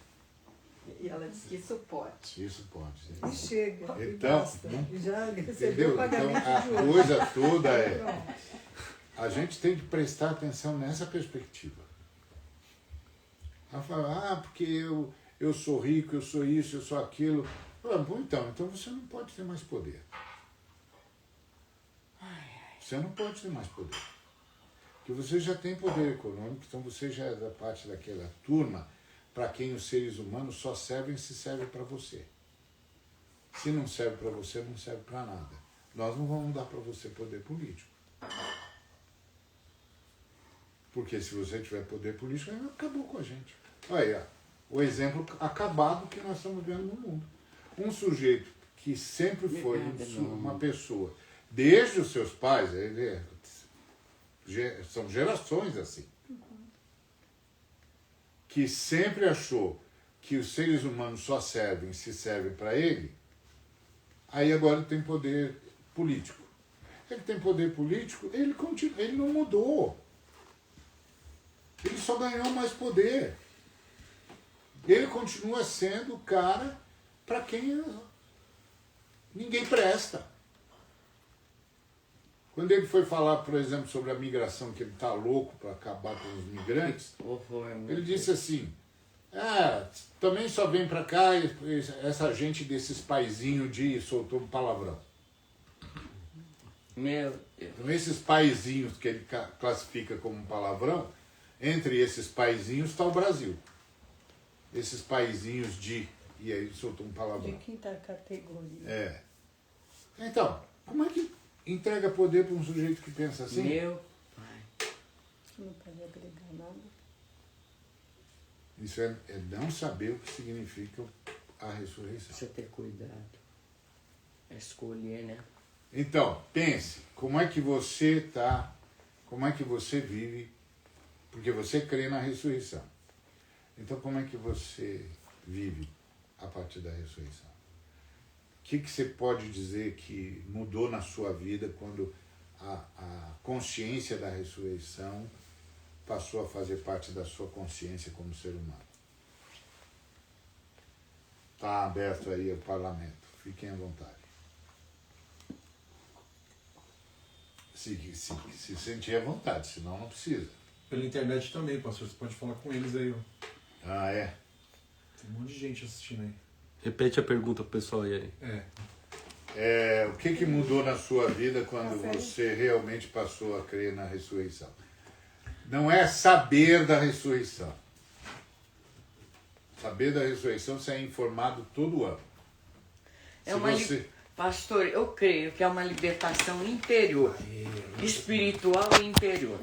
E ela disse que isso pode. Isso pode. E chega. Então, Já recebeu entendeu? o Então pagamento a de hoje. coisa toda Pronto. a gente tem que prestar atenção nessa perspectiva. Ela fala, porque eu sou rico, eu sou isso, eu sou aquilo. Bom, então você não pode ter mais poder. Você não pode ter mais poder. Porque você já tem poder econômico, então você já é da parte daquela turma para quem os seres humanos só servem se serve para você. Se não serve para você, não serve para nada. Nós não vamos dar para você poder político. Porque se você tiver poder político, aí acabou com a gente. Olha, o exemplo acabado que nós estamos vendo no mundo. Um sujeito que sempre foi uma pessoa, desde os seus pais, são gerações assim, que sempre achou que os seres humanos só servem se servem para ele, aí agora tem poder político. Ele tem poder político, ele não mudou. Ele só ganhou mais poder. Ele continua sendo o cara para quem ninguém presta. Quando ele foi falar, por exemplo, sobre a migração, que ele está louco para acabar com os migrantes, ele disse assim, também só vem para cá essa gente desses paizinhos de soltou um palavrão. Meu Deus. Então, esses paizinhos que ele classifica como um palavrão, entre esses paizinhos está o Brasil. Esses paizinhos de... E aí ele soltou um palavrão. De quinta categoria. Então, como é que entrega poder para um sujeito que pensa assim? Meu pai. Não pode agregar nada. Isso é não saber o que significa a ressurreição. Precisa ter cuidado. É escolher, né? Então, pense, como é que você está, como é que você vive, porque você crê na ressurreição. Então, como é que você vive a partir da ressurreição? que você pode dizer que mudou na sua vida quando a consciência da ressurreição passou a fazer parte da sua consciência como ser humano? Está aberto aí o parlamento. Fiquem à vontade. Se sentir à vontade, senão não precisa. Pela internet também, pastor. Você pode falar com eles aí, ó. Ah, é? Tem um monte de gente assistindo aí. Repete a pergunta pro pessoal aí. O que mudou na sua vida quando você realmente passou a crer na ressurreição? Não é saber da ressurreição. Saber da ressurreição você é informado todo ano. Pastor, eu creio que é uma libertação interior, espiritual e interior.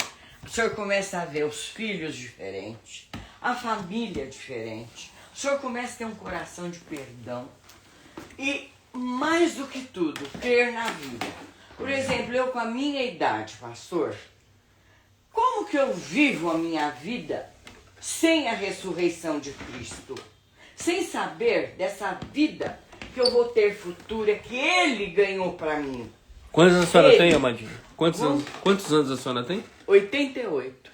O senhor começa a ver os filhos diferentes, a família diferente. O senhor começa a ter um coração de perdão. E, mais do que tudo, crer na vida. Por exemplo, eu com a minha idade, pastor, como que eu vivo a minha vida sem a ressurreição de Cristo? Sem saber dessa vida que eu vou ter futura, que Ele ganhou para mim. Quantos anos a senhora tem, Amadinho? Quantos anos a senhora tem? 88.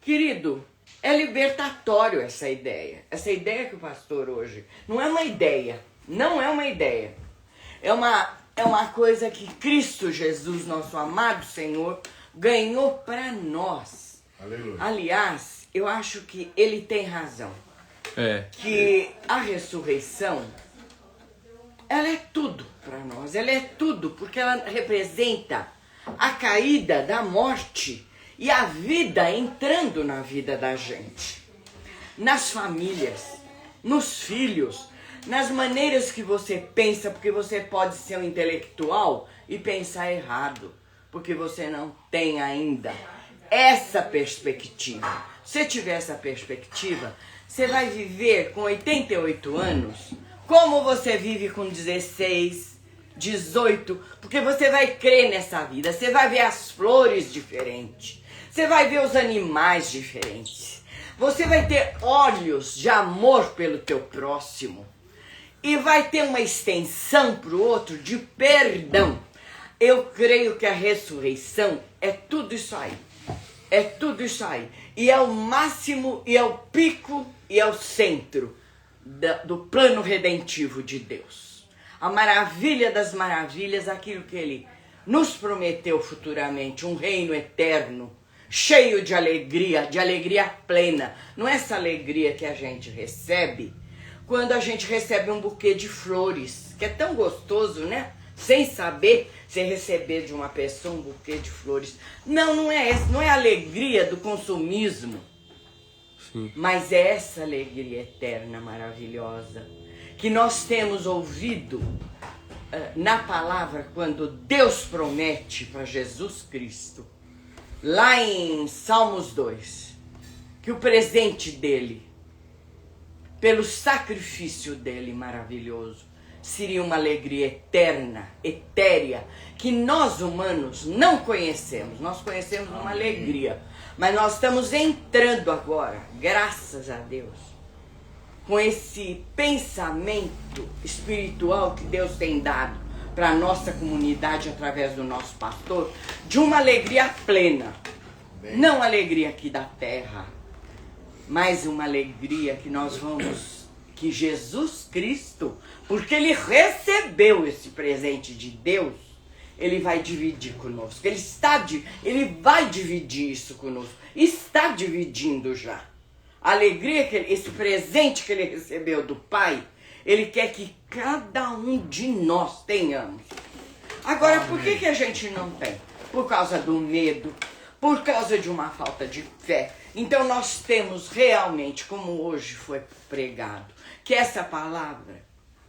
Querido, é libertatório essa ideia. Essa ideia que o pastor hoje não é uma ideia. Não é uma ideia. É uma coisa que Cristo Jesus, nosso amado Senhor, ganhou para nós. Aleluia. Aliás, eu acho que ele tem razão. Que a ressurreição, ela é tudo para nós. Ela é tudo porque ela representa a caída da morte e a vida entrando na vida da gente. Nas famílias, nos filhos, nas maneiras que você pensa, porque você pode ser um intelectual e pensar errado, porque você não tem ainda essa perspectiva. Se tiver essa perspectiva, você vai viver com 88 anos como você vive com 16, 18, porque você vai crer nessa vida, você vai ver as flores diferentes, você vai ver os animais diferentes, você vai ter olhos de amor pelo teu próximo e vai ter uma extensão para o outro de perdão. Eu creio que a ressurreição é tudo isso aí. É tudo isso aí. E é o máximo, e é o pico, e é o centro do plano redentivo de Deus. A maravilha das maravilhas, aquilo que Ele nos prometeu futuramente, um reino eterno, cheio de alegria plena. Não é essa alegria que a gente recebe quando a gente recebe um buquê de flores, que é tão gostoso, né? Sem saber se receber de uma pessoa um buquê de flores. Não é essa, não é a alegria do consumismo. Sim. Mas é essa alegria eterna, maravilhosa, que nós temos ouvido na palavra quando Deus promete para Jesus Cristo, lá em Salmos 2, que o presente dele, pelo sacrifício dele maravilhoso, seria uma alegria eterna, etérea, que nós humanos não conhecemos. Nós conhecemos uma alegria, mas nós estamos entrando agora, graças a Deus, com esse pensamento espiritual que Deus tem dado para a nossa comunidade através do nosso pastor, de uma alegria plena. Não alegria aqui da terra, mas uma alegria que nós vamos, que Jesus Cristo, porque Ele recebeu esse presente de Deus, Ele vai dividir conosco. Ele vai dividir isso conosco. Está dividindo já. A alegria, esse presente que Ele recebeu do Pai, Ele quer que cada um de nós tenhamos. Agora, por que a gente não tem? Por causa do medo, por causa de uma falta de fé. Então nós temos realmente, como hoje foi pregado, que essa palavra,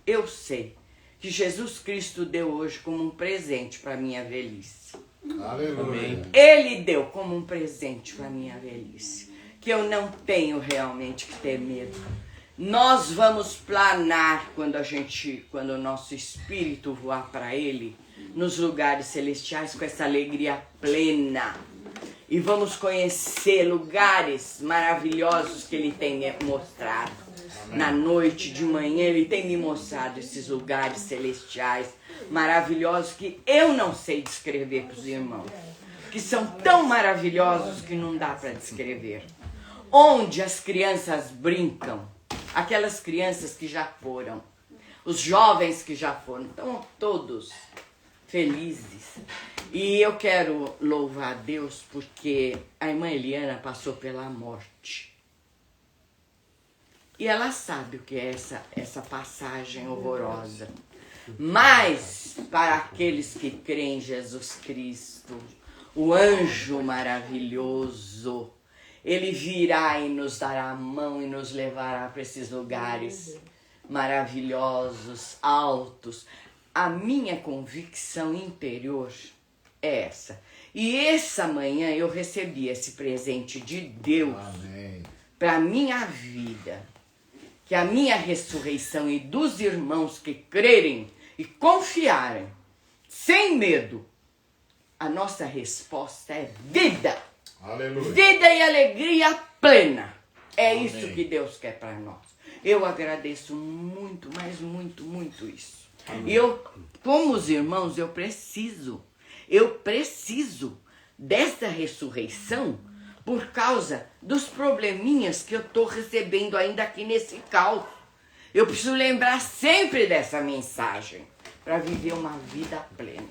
eu sei que Jesus Cristo deu hoje como um presente para a minha velhice. Aleluia. Ele deu como um presente para a minha velhice, que eu não tenho realmente que ter medo. Nós vamos planar quando o nosso espírito voar para Ele, nos lugares celestiais, com essa alegria plena. E vamos conhecer lugares maravilhosos que Ele tem mostrado. na noite, de manhã. Ele tem me mostrado esses lugares celestiais maravilhosos que eu não sei descrever para os irmãos, que são tão maravilhosos que não dá para descrever. Onde as crianças brincam, aquelas crianças que já foram, os jovens que já foram, estão todos felizes. E eu quero louvar a Deus porque a irmã Eliana passou pela morte. E ela sabe o que é essa passagem horrorosa. Mas, para aqueles que creem em Jesus Cristo, o anjo maravilhoso, ele virá e nos dará a mão e nos levará para esses lugares maravilhosos, altos. A minha convicção interior é essa. E essa manhã eu recebi esse presente de Deus para a minha vida. Que a minha ressurreição e dos irmãos que crerem e confiarem, sem medo, a nossa resposta é vida. Aleluia. Vida e alegria plena. É Amém. Isso que Deus quer para nós. Eu agradeço muito, mas muito, muito isso. Amém. E eu, como os irmãos, eu preciso dessa ressurreição por causa dos probleminhas que eu estou recebendo ainda aqui nesse caos. Eu preciso lembrar sempre dessa mensagem para viver uma vida plena.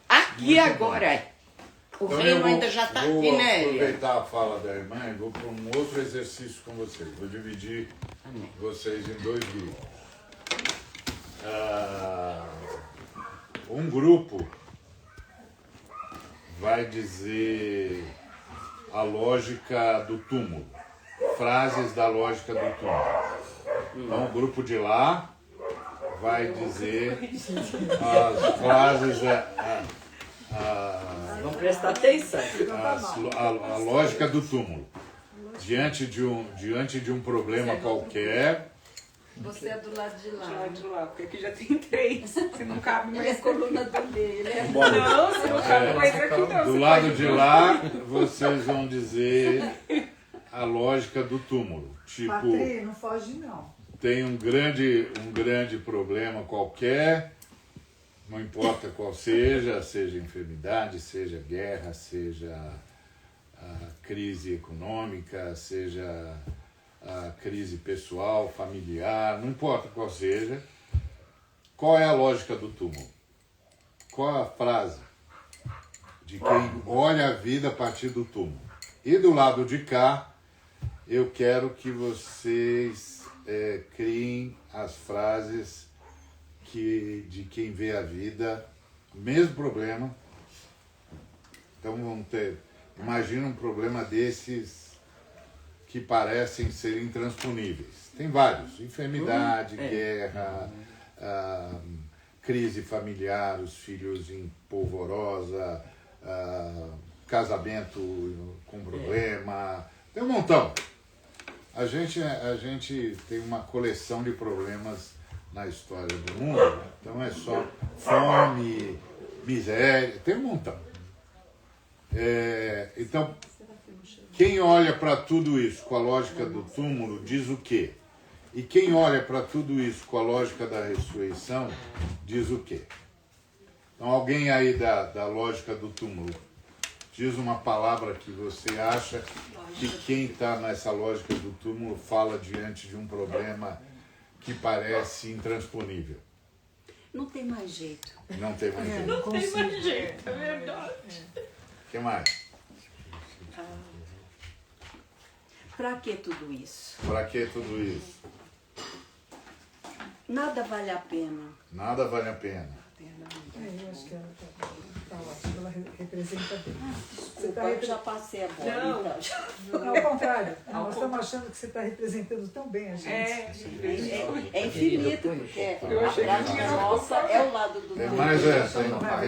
Aqui muito agora, bom. O então reino ainda já está aqui, né? Vou aproveitar a fala da irmã e vou para um outro exercício com vocês. Vou dividir Amém. Vocês em 2 grupos. Um grupo vai dizer a lógica do túmulo, frases da lógica do túmulo. Então, o grupo de lá vai dizer as frases, vamos prestar atenção. A lógica do túmulo. Diante de um problema qualquer. Você é do lado de lá. Do lado de lá, porque aqui já tem 3. Se não cabe mais coluna dele. Não, se não cabe mais aqui não. Do lado de lá, vocês vão dizer a lógica do túmulo. Tipo, Patrícia, não foge não. Tem um grande problema qualquer, não importa qual seja enfermidade, seja guerra, seja a crise econômica, seja a crise pessoal, familiar, não importa qual seja, qual é a lógica do túmulo? Qual é a frase de quem olha a vida a partir do túmulo? E do lado de cá, eu quero que vocês criem as frases de quem vê a vida, mesmo problema. Então vamos ter, imagina um problema desses que parecem ser intransponíveis. Tem vários, enfermidade, guerra, crise familiar, os filhos em polvorosa, casamento com problema, tem um montão. A gente tem uma coleção de problemas na história do mundo, então é só fome, miséria, tem um montão. Então, quem olha para tudo isso com a lógica do túmulo diz o quê? E quem olha para tudo isso com a lógica da ressurreição diz o quê? Então, alguém aí da lógica do túmulo diz uma palavra que você acha que quem está nessa lógica do túmulo fala diante de um problema que parece intransponível. Não tem mais jeito. Não tem mais jeito. Não tem mais jeito, é verdade. O que mais? Pra que tudo isso? Pra que tudo isso? Nada vale a pena. Nada vale a pena. Eu acho que ela tá ótima, ela representa bem. Eu já passei a bola. Não, ao contrário. Nós estamos achando que você está representando tão bem a gente. É infinito, porque a prática nossa é o lado do Tem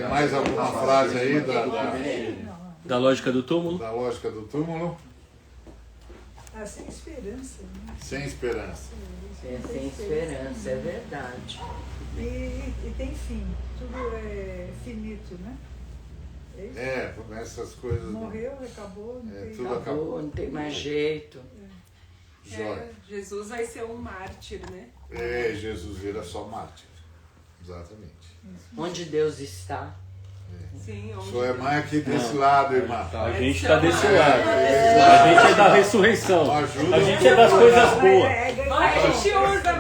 mais alguma frase aí da lógica do túmulo? Da lógica do túmulo? Sem esperança. Né? Sem esperança. Sem esperança, é verdade. E tem fim. Tudo é finito, né? Essas coisas. Morreu, acabou, não tem tudo acabou. Não tem mais jeito. Jesus vai ser um mártir, né? Jesus vira só mártir. Exatamente. Onde Deus está. Sim, sua irmã é aqui desse lado, irmã. A gente está desse lado. A gente é da ressurreição. A gente é das coisas boas. Vai, a gente usa,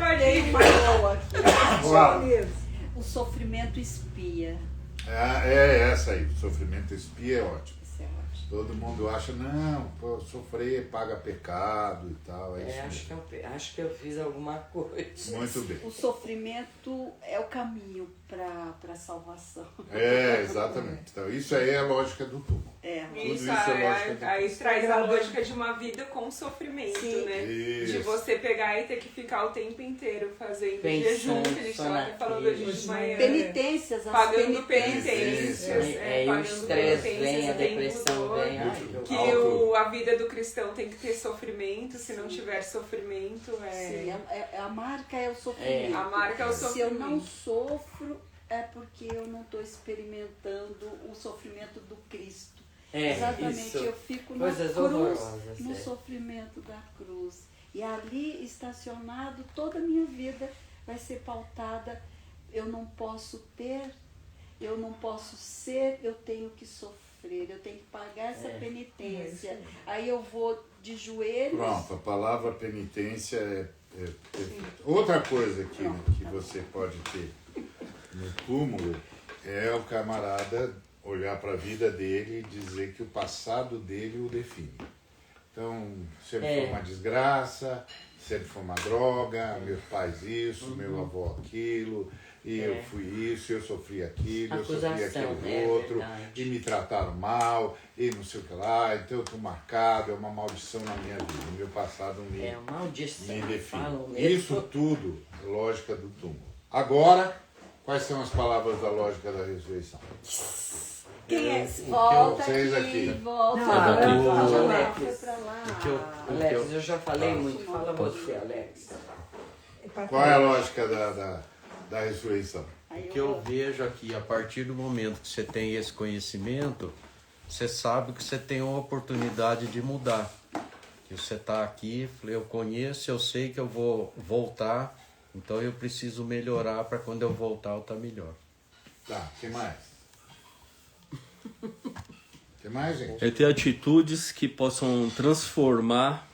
Maria. O sofrimento espia. É essa aí. O sofrimento espia é ótimo. Isso é ótimo. Todo mundo acha, não, pô, sofrer paga pecado e tal. Acho que eu fiz alguma coisa. Muito bem. O sofrimento é o caminho para a salvação. Exatamente. Então, isso aí é a lógica do túmulo. Isso aí traz a lógica de uma vida com sofrimento, né? Isso. De você pegar e ter que ficar o tempo inteiro fazendo jejum, que a gente estava até falando hoje de manhã. Penitências, pagando penitências. E o estresse vem, a depressão vem. Que a vida do cristão tem que ter sofrimento, se não tiver sofrimento Sim, a marca é o sofrimento. A marca é o sofrimento. Se eu não sofro, é porque eu não estou experimentando o sofrimento do Cristo. Exatamente, eu fico na cruz, no sofrimento da cruz. E ali, estacionado, toda a minha vida vai ser pautada. Eu não posso ter, eu não posso ser, eu tenho que sofrer, eu tenho que pagar essa penitência. Aí eu vou de joelhos. Pronto, a palavra penitência é outra coisa que você pode ter no túmulo é o camarada olhar para a vida dele e dizer que o passado dele o define. Então, se ele for uma desgraça, se ele for uma droga, meus pais isso, meu avô aquilo, e eu fui isso, eu sofri aquilo, eu sofri aquele outro, e me trataram mal, e não sei o que lá, então eu estou marcado, é uma maldição na minha vida, meu passado me define. Isso tudo é lógica do túmulo. Agora, quais são as palavras da lógica da ressurreição? Quem é? Volta aqui, volta. Alex, eu já falei muito. Fala você, Alex. Qual é a lógica da ressurreição? O que eu vejo aqui, a partir do momento que você tem esse conhecimento, você sabe que você tem uma oportunidade de mudar. Que você está aqui, eu conheço, eu sei que eu vou voltar, então eu preciso melhorar para quando eu voltar eu estar melhor. Tá, o que mais? Tem mais, gente? É ter atitudes que possam transformar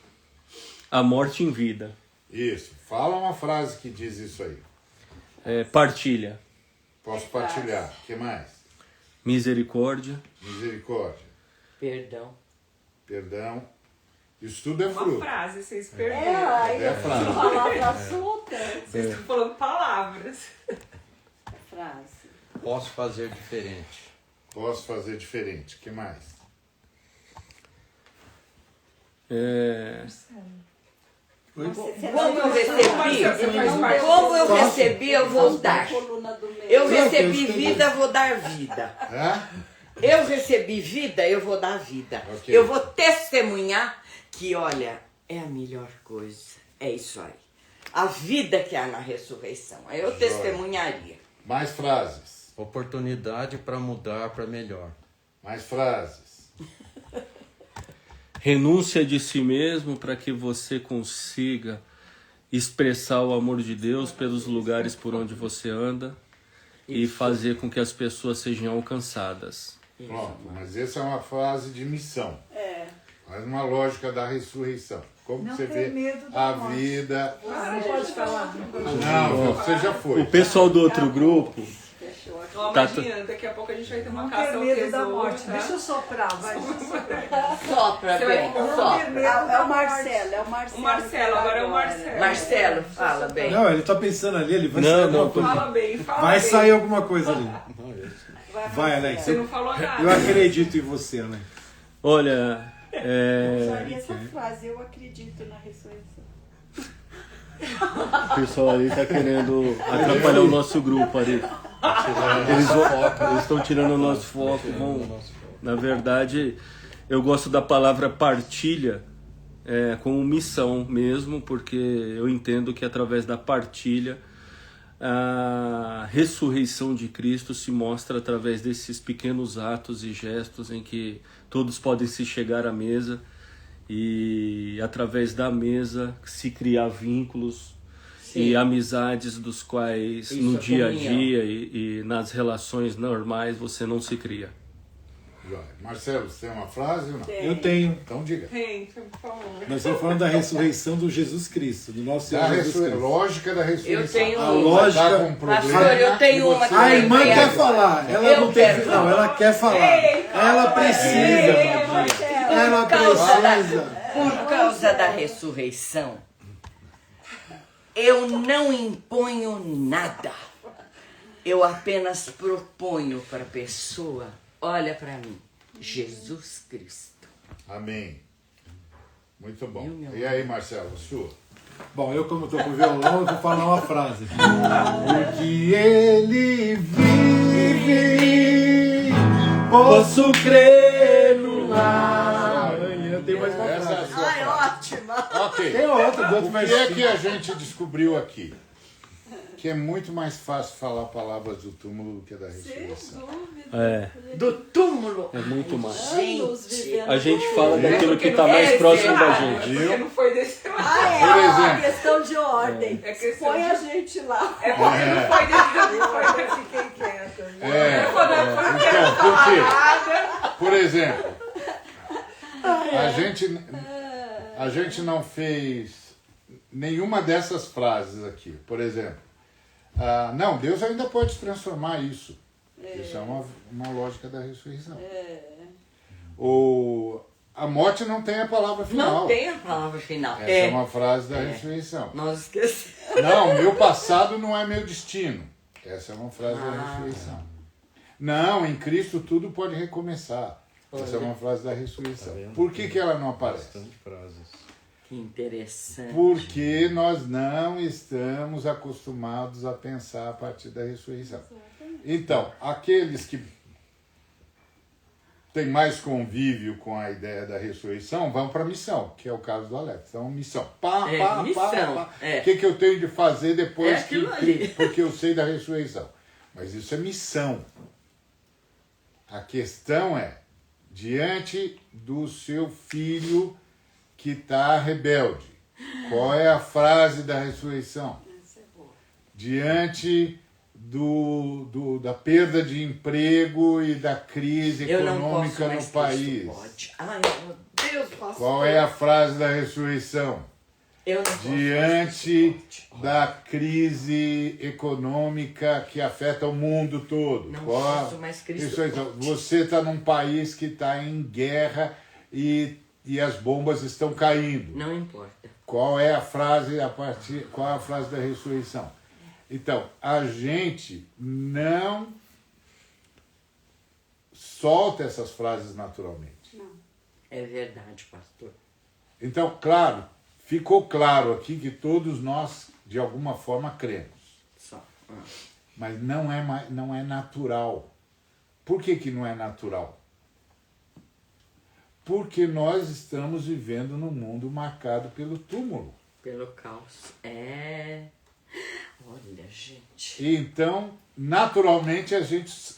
a morte em vida. Isso. Fala uma frase que diz isso aí. Partilha. Posso partilhar. O que mais? Misericórdia. Misericórdia. Perdão. Isso tudo é fruto. Uma frase, vocês perderam. É frase. Palavra solta. Vocês estão falando palavras. Frase. Posso fazer diferente. Posso fazer diferente. O que mais? Como eu recebi, eu vou dar. Eu recebi vida, vou dar vida. Eu recebi vida, eu vou dar vida. Okay. Eu vou testemunhar que, olha, é a melhor coisa. É isso aí. A vida que há na ressurreição. Aí eu testemunharia. Mais frases. Oportunidade para mudar para melhor. Mais frases. Renúncia de si mesmo para que você consiga expressar o amor de Deus pelos lugares por onde você anda e fazer com que as pessoas sejam alcançadas. Pronto, mas essa é uma frase de missão. Mas uma lógica da ressurreição. Como Não você tem vê medo da a morte. vida... Não pode falar. Não, você já foi. O pessoal do outro grupo... Não, imagina, daqui a pouco a gente vai ter uma Não caça ter ao medo da tesouro, morte. tá? Deixa eu soprar, vai. Sopra, bem, sopra. É o Marcelo, é o Marcelo. O Marcelo, agora é o Marcelo. Marcelo, fala bem. Não, ele tá pensando ali, ele vai sair alguma coisa. Fala bem, fala Vai bem. sair alguma coisa ali. Vai, Alex. Você não falou nada. Eu acredito em você, Alex. Olha, Usaria essa frase, eu acredito na ressurreição. o pessoal ali tá querendo atrapalhar o nosso grupo ali. Eles estão tirando o nosso foco. Na verdade, eu gosto da palavra partilha como missão mesmo, porque eu entendo que através da partilha a ressurreição de Cristo se mostra através desses pequenos atos e gestos em que todos podem se chegar à mesa e e através da mesa se criar vínculos e amizades dos quais no dia a dia e nas relações normais você não se cria. Marcelo, você tem uma frase ou não? Eu tenho. Então diga. Por favor. Nós estamos falando da ressurreição do Jesus Cristo, do nosso Senhor Jesus Cristo. Lógica da ressurreição. Eu tenho a lógica. Tá com um problema, pastor, eu tenho uma que a irmã quer falar. Ela não tem. Não, ela quer falar. Ela precisa. Ela precisa. Por causa da ressurreição, eu não imponho nada. Eu apenas proponho para a pessoa, olha para mim, Jesus Cristo. Amém. Muito bom. E aí, Marcelo, sua? Bom, eu como estou com o violão, eu vou falar uma frase. Porque ele vive, posso crer no lar. Tem mais uma frase. Ai, ótima. Ok. Tem outra. O que é que a gente descobriu aqui? Que é muito mais fácil falar palavras do túmulo do que da ressurreição. Do túmulo? É muito mais. Gente, a gente fala daquilo que está mais próximo da gente. Porque não foi desse lado. É uma questão de ordem. Põe a gente lá. É porque não foi desse lado. Fiquei quieta. Então, por quê? Por exemplo, a gente não fez nenhuma dessas frases aqui. Por exemplo, não, Deus ainda pode transformar isso. Isso é uma lógica da ressurreição. A morte não tem a palavra final. Não tem a palavra final. Essa é uma frase da ressurreição. Nós esquecemos. Não, meu passado não é meu destino. Essa é uma frase da ressurreição. Não, em Cristo tudo pode recomeçar. Essa é uma frase da ressurreição. Por que ela não aparece? Que interessante. Porque nós não estamos acostumados a pensar a partir da ressurreição. Então, aqueles que têm mais convívio com a ideia da ressurreição vão para a missão, que é o caso do Alex. Então, missão. Missão. O que eu tenho de fazer depois ali. porque eu sei da ressurreição. Mas isso é missão. A questão é, diante do seu filho que está rebelde, qual é a frase da ressurreição? Diante da perda de emprego e da crise econômica no país. Ai, meu Deus, pastor. Qual é a frase da ressurreição? Diante da crise econômica que afeta o mundo todo. Não posso mais Cristo. Você está num país que está em guerra e as bombas estão caindo. Não importa. Qual é a frase qual é a frase da ressurreição? Então, a gente não solta essas frases naturalmente. Não. É verdade, pastor. Então, claro, ficou claro aqui que todos nós, de alguma forma, cremos. Só. Mas não é natural. Por que não é natural? Porque nós estamos vivendo num mundo marcado pelo túmulo. Pelo caos. Olha, gente. Então, naturalmente, a gente...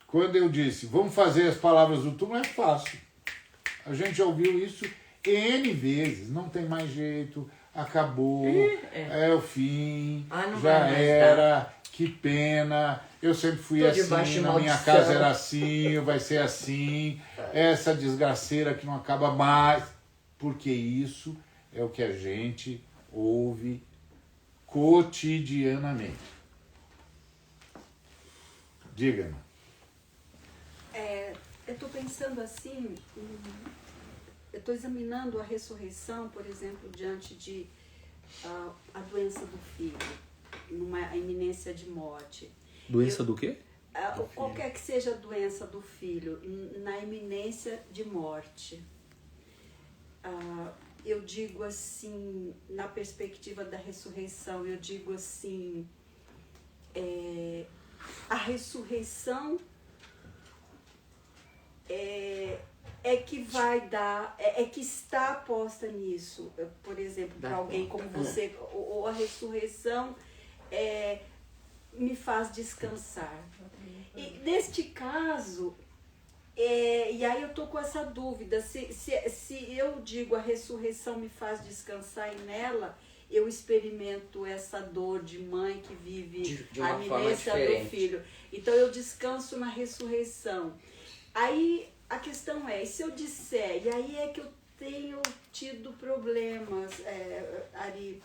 Quando eu disse, vamos fazer as palavras do túmulo, é fácil. A gente já ouviu isso N vezes. Não tem mais jeito, acabou, é o fim, já era, que pena... Eu sempre fui assim, na minha casa era assim, vai ser assim, essa desgraceira que não acaba mais. Porque isso é o que a gente ouve cotidianamente. Diga-me. Eu estou pensando assim, eu estou examinando a ressurreição, por exemplo, diante de a doença do filho, numa iminência de morte. Doença do quê? Qualquer que seja a doença do filho, na iminência de morte. Eu digo assim, na perspectiva da ressurreição, eu digo assim, a ressurreição é que vai dar, é que está posta nisso. Por exemplo, para alguém como você, ou a ressurreição me faz descansar. E neste caso, E aí eu tô com essa dúvida, se eu digo a ressurreição me faz descansar e nela eu experimento essa dor de mãe que vive a iminência do filho. Então eu descanso na ressurreição. Aí a questão é, se eu disser, e aí é que eu tenho tido problemas, Ari,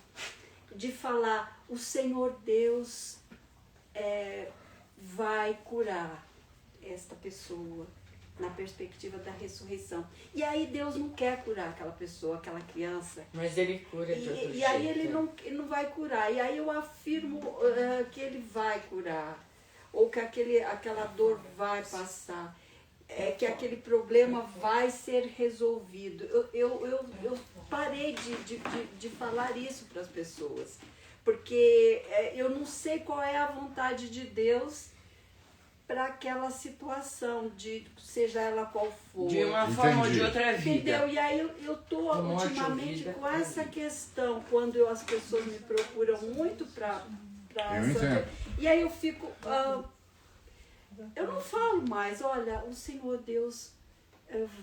de falar, o Senhor Deus vai curar esta pessoa na perspectiva da ressurreição. E aí Deus não quer curar aquela pessoa, aquela criança. Mas ele cura de outro jeito. E aí ele não vai curar. E aí eu afirmo que ele vai curar. Ou que aquela dor vai passar. Que aquele problema vai ser resolvido. Eu parei de falar isso para as pessoas. Porque eu não sei qual é a vontade de Deus para aquela situação, seja ela qual for. De uma forma ou de outra vida. Entendeu? E aí eu estou ultimamente com essa questão, quando as pessoas me procuram muito para saber. E aí eu fico... eu não falo mais, olha, o Senhor Deus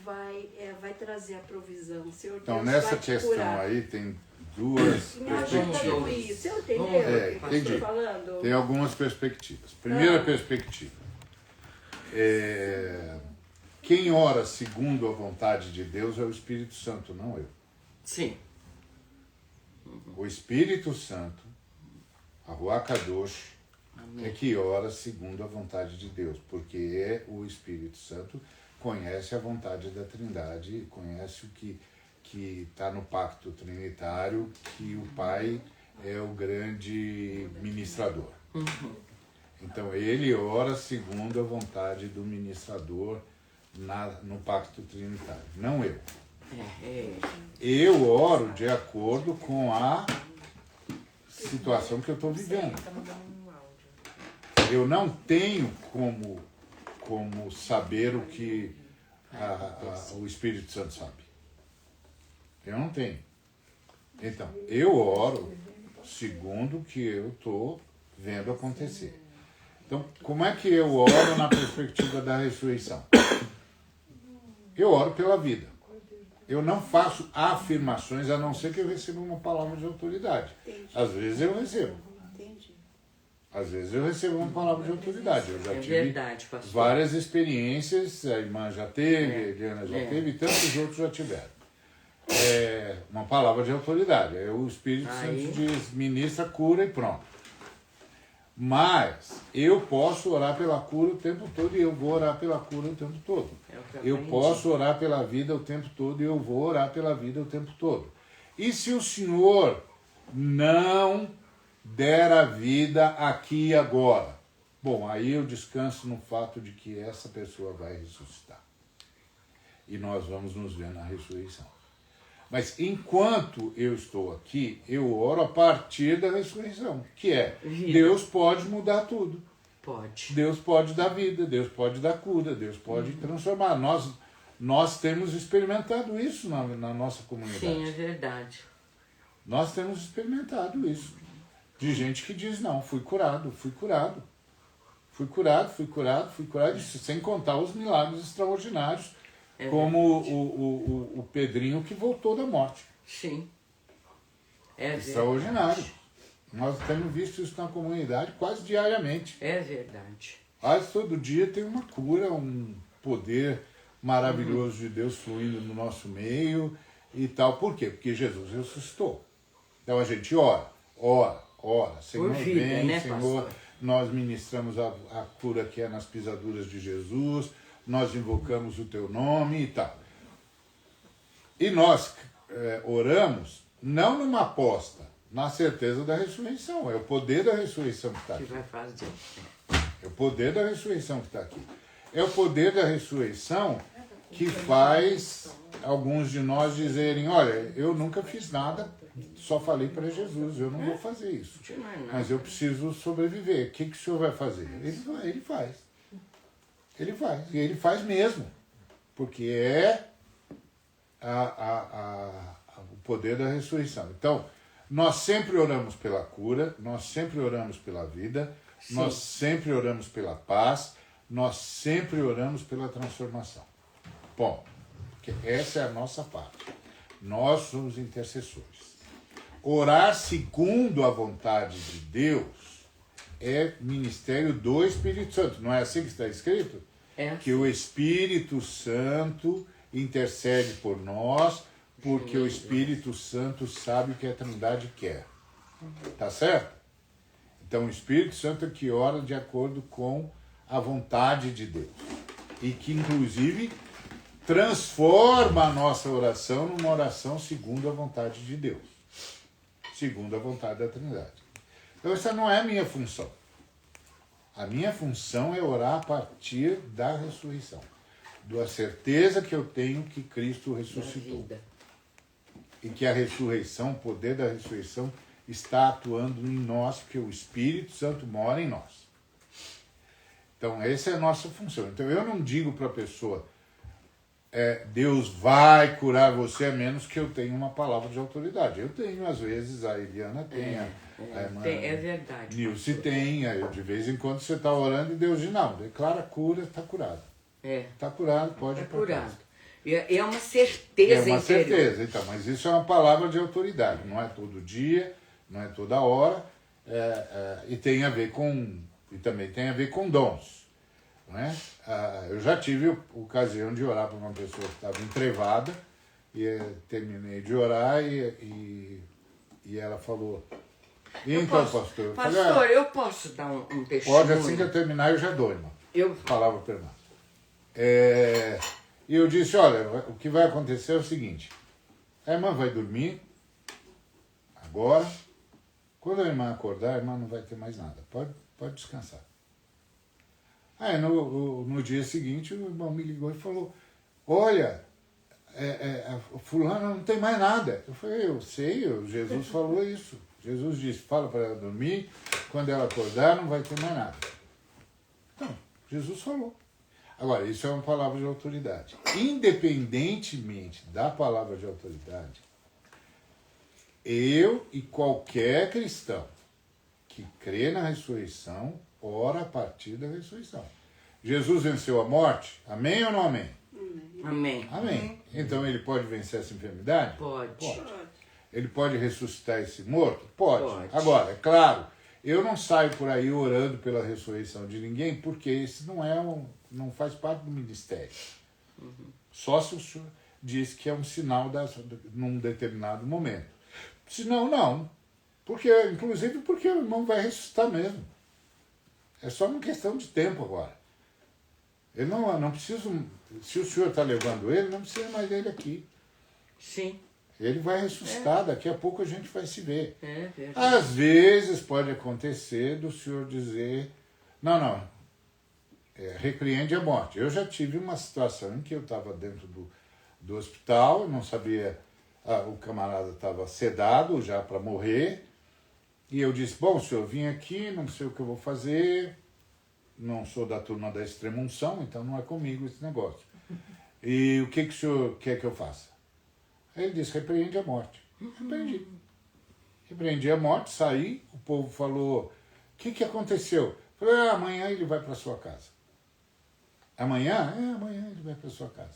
vai trazer a provisão. O Senhor então, Deus nessa vai te questão curar. Aí tem duas perspectivas. Isso. Você entendeu o que eu estou falando? Tem algumas perspectivas. Primeira perspectiva. Quem ora segundo a vontade de Deus é o Espírito Santo, não eu. Sim. O Espírito Santo, a Ruach Kadosh, é que ora segundo a vontade de Deus, porque o Espírito Santo conhece a vontade da Trindade, conhece o que está no pacto trinitário, que o Pai é o grande ministrador. Então ele ora segundo a vontade do ministrador no pacto trinitário, não eu. Eu oro de acordo com a situação que eu estou vivendo. Eu não tenho como saber o que o Espírito Santo sabe. Eu não tenho. Então, eu oro segundo o que eu estou vendo acontecer. Então, como é que eu oro na perspectiva da ressurreição? Eu oro pela vida. Eu não faço afirmações, a não ser que eu receba uma palavra de autoridade. Às vezes eu recebo. Às vezes eu recebo uma palavra de autoridade. Eu já tive várias experiências, a irmã já teve, a Eliana já teve, e tantos outros já tiveram. Uma palavra de autoridade. O Espírito Santo diz, ministra, cura e pronto. Mas eu posso orar pela cura o tempo todo e eu vou orar pela cura o tempo todo. Eu posso orar pela vida o tempo todo e eu vou orar pela vida o tempo todo. E se o Senhor não der a vida aqui e agora? Bom, aí eu descanso no fato de que essa pessoa vai ressuscitar. E nós vamos nos ver na ressurreição. Mas enquanto eu estou aqui, eu oro a partir da ressurreição, que é, Deus pode mudar tudo. Pode. Deus pode dar vida, Deus pode dar cura, Deus pode transformar. Nós temos experimentado isso na nossa comunidade. Sim, é verdade. Nós temos experimentado isso. De gente que diz, não, fui curado, isso sem contar os milagres extraordinários, como o Pedrinho que voltou da morte. Sim. Extraordinário. Nós temos visto isso na comunidade quase diariamente. É verdade. Quase todo dia tem uma cura, um poder maravilhoso de Deus fluindo no nosso meio e tal. Por quê? Porque Jesus ressuscitou. Então a gente ora. Senhor, vem, né, Senhor, nós ministramos a cura que é nas pisaduras de Jesus, nós invocamos o teu nome e tal. E nós oramos não numa aposta, na certeza da ressurreição. É o poder da ressurreição que está aqui. É o poder da ressurreição que está aqui. É o poder da ressurreição que faz alguns de nós dizerem, olha, eu nunca fiz nada, só falei para Jesus, eu não vou fazer isso. Mas eu preciso sobreviver. O que o senhor vai fazer? Ele faz. Ele faz. E ele faz mesmo. Porque é o poder da ressurreição. Então, nós sempre oramos pela cura, nós sempre oramos pela vida, nós sempre oramos pela paz, nós sempre oramos pela transformação. Bom, porque essa é a nossa parte. Nós somos intercessores. Orar segundo a vontade de Deus é ministério do Espírito Santo. Não é assim que está escrito? É. Que o Espírito Santo intercede por nós, porque o Espírito Santo sabe o que a Trindade quer. Tá certo? Então o Espírito Santo é que ora de acordo com a vontade de Deus. E que inclusive transforma a nossa oração numa oração segundo a vontade de Deus. Segundo a vontade da Trindade. Então essa não é a minha função. A minha função é orar a partir da ressurreição. Da certeza que eu tenho que Cristo ressuscitou. E que a ressurreição, o poder da ressurreição, está atuando em nós, porque o Espírito Santo mora em nós. Então essa é a nossa função. Então eu não digo para a pessoa, Deus vai curar você, a menos que eu tenha uma palavra de autoridade. Eu tenho, às vezes, a Eliana tem, a irmã é verdade. Nilce tem, aí de vez em quando você está orando e Deus diz, não, declara cura, está curado. Está curado, pode ir para casa. É uma certeza É uma interior. certeza, então, mas isso é uma palavra de autoridade, não é todo dia, não é toda hora, e tem a ver com, e também tem a ver com dons. Né? Eu já tive a ocasião de orar para uma pessoa que estava entrevada, e terminei de orar e ela falou, então, pastor, falei, eu posso dar um testemunho? Pode, assim que eu terminar eu já dou, irmão. Palavra permanente. E eu disse, olha, o que vai acontecer é o seguinte, a irmã vai dormir agora, quando a irmã acordar, a irmã não vai ter mais nada, pode descansar. Aí no dia seguinte o irmão me ligou e falou, olha, a fulana não tem mais nada. Eu falei, eu sei, Jesus falou isso. Jesus disse, fala para ela dormir, quando ela acordar não vai ter mais nada. Então, Jesus falou. Agora, isso é uma palavra de autoridade. Independentemente da palavra de autoridade, eu e qualquer cristão que crê na ressurreição, ora a partir da ressurreição. Jesus venceu a morte? Amém ou não amém? Amém. Amém. Então ele pode vencer essa enfermidade? Pode. Ele pode ressuscitar esse morto? Pode. Agora, é claro, eu não saio por aí orando pela ressurreição de ninguém, porque esse não faz parte do ministério. Só se o senhor diz que é um sinal num determinado momento. Senão, não. Inclusive porque o irmão vai ressuscitar mesmo. É só uma questão de tempo agora. Eu não preciso. Se o senhor está levando ele, não precisa mais dele aqui. Sim. Ele vai ressuscitar, daqui a pouco a gente vai se ver. É verdade. Às vezes pode acontecer do senhor dizer, não, repreende a morte. Eu já tive uma situação em que eu estava dentro do hospital, não sabia, o camarada estava sedado já para morrer, e eu disse, bom, senhor, vim aqui, não sei o que eu vou fazer, não sou da turma da extrema unção, então não é comigo esse negócio. E o que o senhor quer que eu faça? Aí ele disse, repreende a morte. Repreendi. Repreendi a morte, saí, o povo falou, o que aconteceu? Eu falei, amanhã ele vai para sua casa. Amanhã? Amanhã ele vai para sua casa.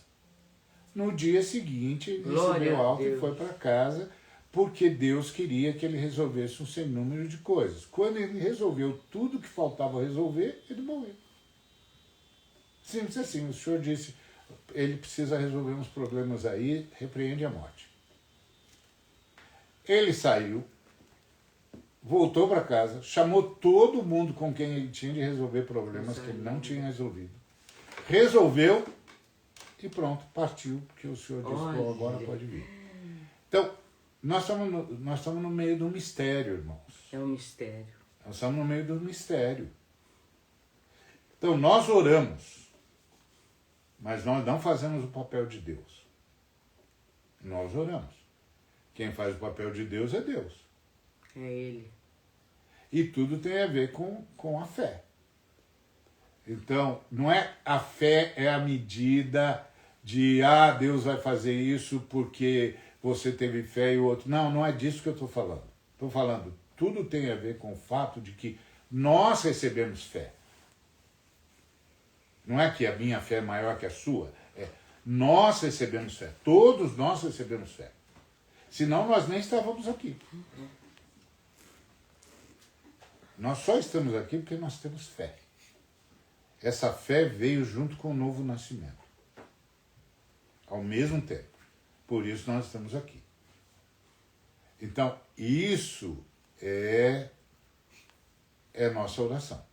No dia seguinte, ele recebeu alta e foi para casa, porque Deus queria que ele resolvesse um sem número de coisas. Quando ele resolveu tudo que faltava resolver, ele morreu. Simples assim, o senhor disse, ele precisa resolver uns problemas aí, repreende a morte. Ele saiu, voltou para casa, chamou todo mundo com quem ele tinha de resolver problemas que ele não tinha resolvido. Resolveu e pronto, partiu, porque o senhor disse, agora pode vir. Então, nós estamos no meio do mistério, irmãos. É um mistério. Nós estamos no meio do mistério. Então, nós oramos, mas nós não fazemos o papel de Deus. Nós oramos. Quem faz o papel de Deus é Deus. É Ele. E tudo tem a ver com a fé. Então, não é a fé é a medida de, Deus vai fazer isso porque você teve fé e o outro. Não é disso que eu estou falando. Estou falando, tudo tem a ver com o fato de que nós recebemos fé. Não é que a minha fé é maior que a sua. Nós recebemos fé. Todos nós recebemos fé. Senão nós nem estávamos aqui. Nós só estamos aqui porque nós temos fé. Essa fé veio junto com o novo nascimento. Ao mesmo tempo. Por isso nós estamos aqui. Então, isso é nossa oração.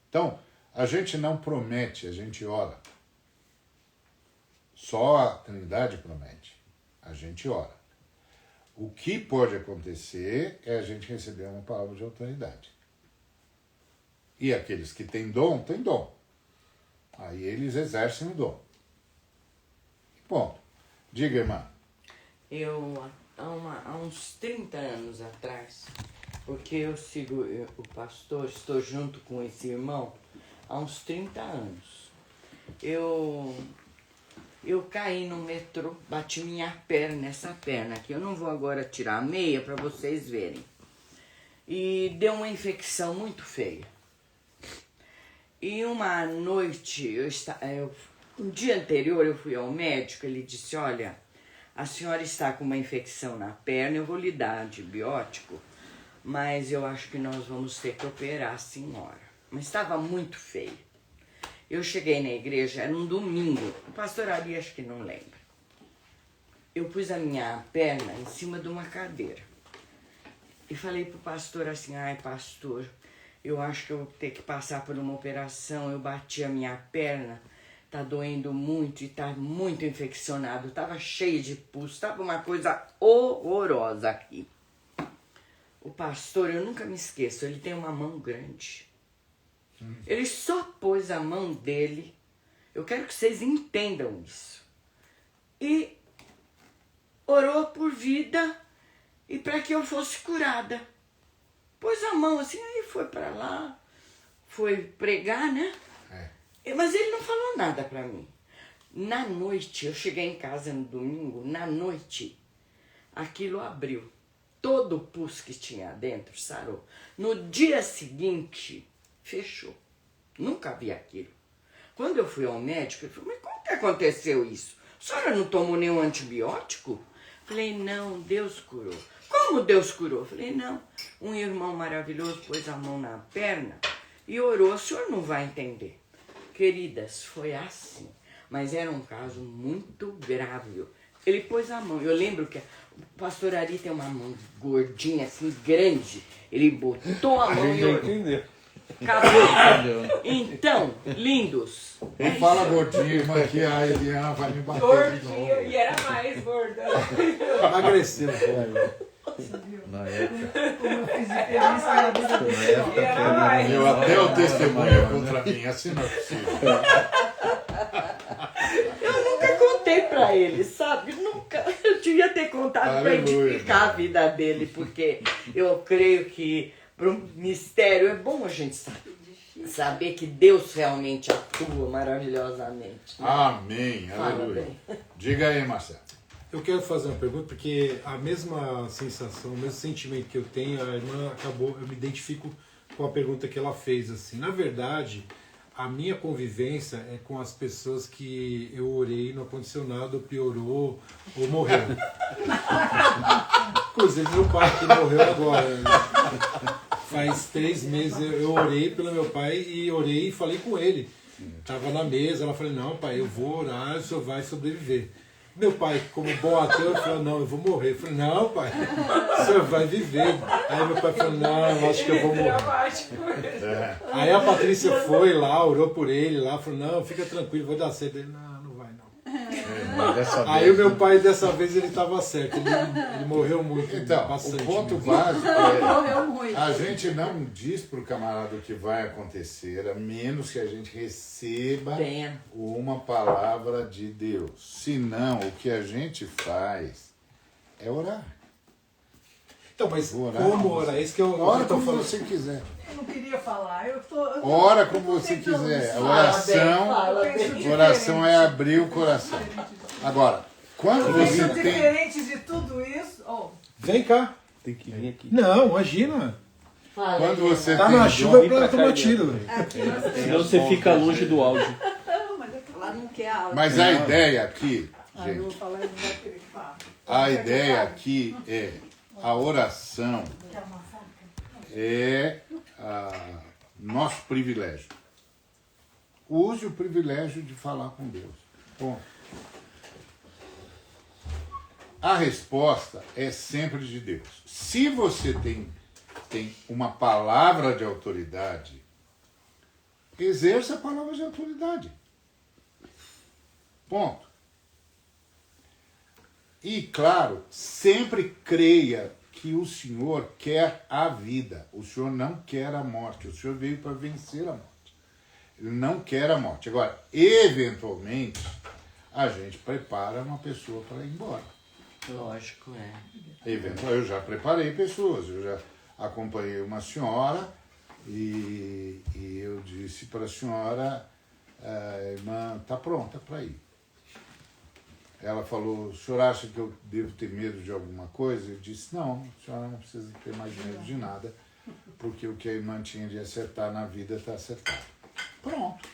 Então, a gente não promete, a gente ora. Só a Trindade promete. A gente ora. O que pode acontecer é a gente receber uma palavra de autoridade. E aqueles que têm dom, têm dom. Aí eles exercem o dom. Ponto. Diga, irmã. Eu, há uns 30 anos atrás, porque eu sigo o pastor, estou junto com esse irmão há uns 30 anos. Eu caí no metrô, bati minha perna, nessa perna aqui. Eu não vou agora tirar a meia para vocês verem. E deu uma infecção muito feia. E uma noite, um dia anterior eu fui ao médico, ele disse, olha, a senhora está com uma infecção na perna, eu vou lhe dar antibiótico, mas eu acho que nós vamos ter que operar a senhora. Mas estava muito feio. Eu cheguei na igreja, era um domingo, o pastor Ari acho que não lembra. Eu pus a minha perna em cima de uma cadeira. E falei pro pastor assim, ai pastor, eu acho que eu vou ter que passar por uma operação, eu bati a minha perna, tá doendo muito e tá muito infeccionado, tava cheio de pus, tava uma coisa horrorosa aqui. O pastor, eu nunca me esqueço, ele tem uma mão grande. Ele só pôs a mão dele, eu quero que vocês entendam isso, e orou por vida e para que eu fosse curada. Pôs a mão assim, aí foi para lá, foi pregar, né? Mas ele não falou nada para mim. Na noite, eu cheguei em casa no domingo, na noite, aquilo abriu. Todo o pus que tinha dentro sarou. No dia seguinte, fechou. Nunca vi aquilo. Quando eu fui ao médico, ele falou, mas como que aconteceu isso? A senhora não tomou nenhum antibiótico? Falei, não, Deus curou. Como Deus curou? Falei, não. Um irmão maravilhoso pôs a mão na perna e orou. O senhor não vai entender. Queridas, foi assim. Mas era um caso muito grave. Ele pôs a mão. Eu lembro que o pastor Ari tem uma mão gordinha, assim, grande. Ele botou a mão e orou. Acabou. Então, lindos. Não fala gordinho, irmã, que a Eliana vai me bater. Gordinho, e era mais gorda. Emagreceu. Na época. Como eu fiz diferença na vida dele. Eu até o testemunho contra mim, assim não é possível. Eu nunca contei pra ele, sabe? Nunca. Eu devia ter contado pra edificar a vida dele, porque eu creio que para um mistério é bom a gente saber que Deus realmente atua maravilhosamente. Né? Amém, aleluia. Diga aí, Marcelo. Eu quero fazer uma pergunta, porque a mesma sensação, o mesmo sentimento que eu tenho, a irmã acabou, eu me identifico com a pergunta que ela fez, assim. Na verdade, a minha convivência é com as pessoas que eu orei, não aconteceu nada, piorou ou morreu. Inclusive meu pai que morreu agora. Faz 3 meses eu orei pelo meu pai e orei e falei com ele. Tava na mesa, ela falou, não pai, eu vou orar, o senhor vai sobreviver. Meu pai, como bom ateu, falou, não, eu vou morrer. Eu falei, não pai, o senhor vai viver. Aí meu pai falou, não, eu acho que eu vou morrer. Aí a Patrícia foi lá, orou por ele lá, falou, não, fica tranquilo, vai dar certo. Ele, não vai não. Aí o meu pai, dessa vez, ele estava certo, ele morreu muito. Então, bastante, o ponto básico é, a gente não diz para o camarada o que vai acontecer, a menos que a gente receba uma palavra de Deus. Senão, o que a gente faz é orar. Então, mas como orar? Isso que eu ora como você quiser. Eu não queria falar. Ora como você quiser. Oração é abrir o coração. Agora, quando você tem... diferente de tudo isso... Vem cá. Tem que vir aqui. Não, imagina. Quando você tá na chuva pra tomar tiro. Senão você fica longe do áudio. Mas a ideia aqui, gente, a ideia aqui é a oração é nosso privilégio. Use o privilégio de falar com Deus. Bom, a resposta é sempre de Deus. Se você tem uma palavra de autoridade, exerça a palavra de autoridade. Ponto. E, claro, sempre creia que o Senhor quer a vida. O Senhor não quer a morte. O Senhor veio para vencer a morte. Ele não quer a morte. Agora, eventualmente, a gente prepara uma pessoa para ir embora. Lógico, é. Eu já preparei pessoas. Eu já acompanhei uma senhora e eu disse para a senhora, a irmã está pronta para ir. Ela falou, o senhor acha que eu devo ter medo de alguma coisa? Eu disse, não, a senhora não precisa ter mais medo de nada, porque o que a irmã tinha de acertar na vida está acertado. Pronto.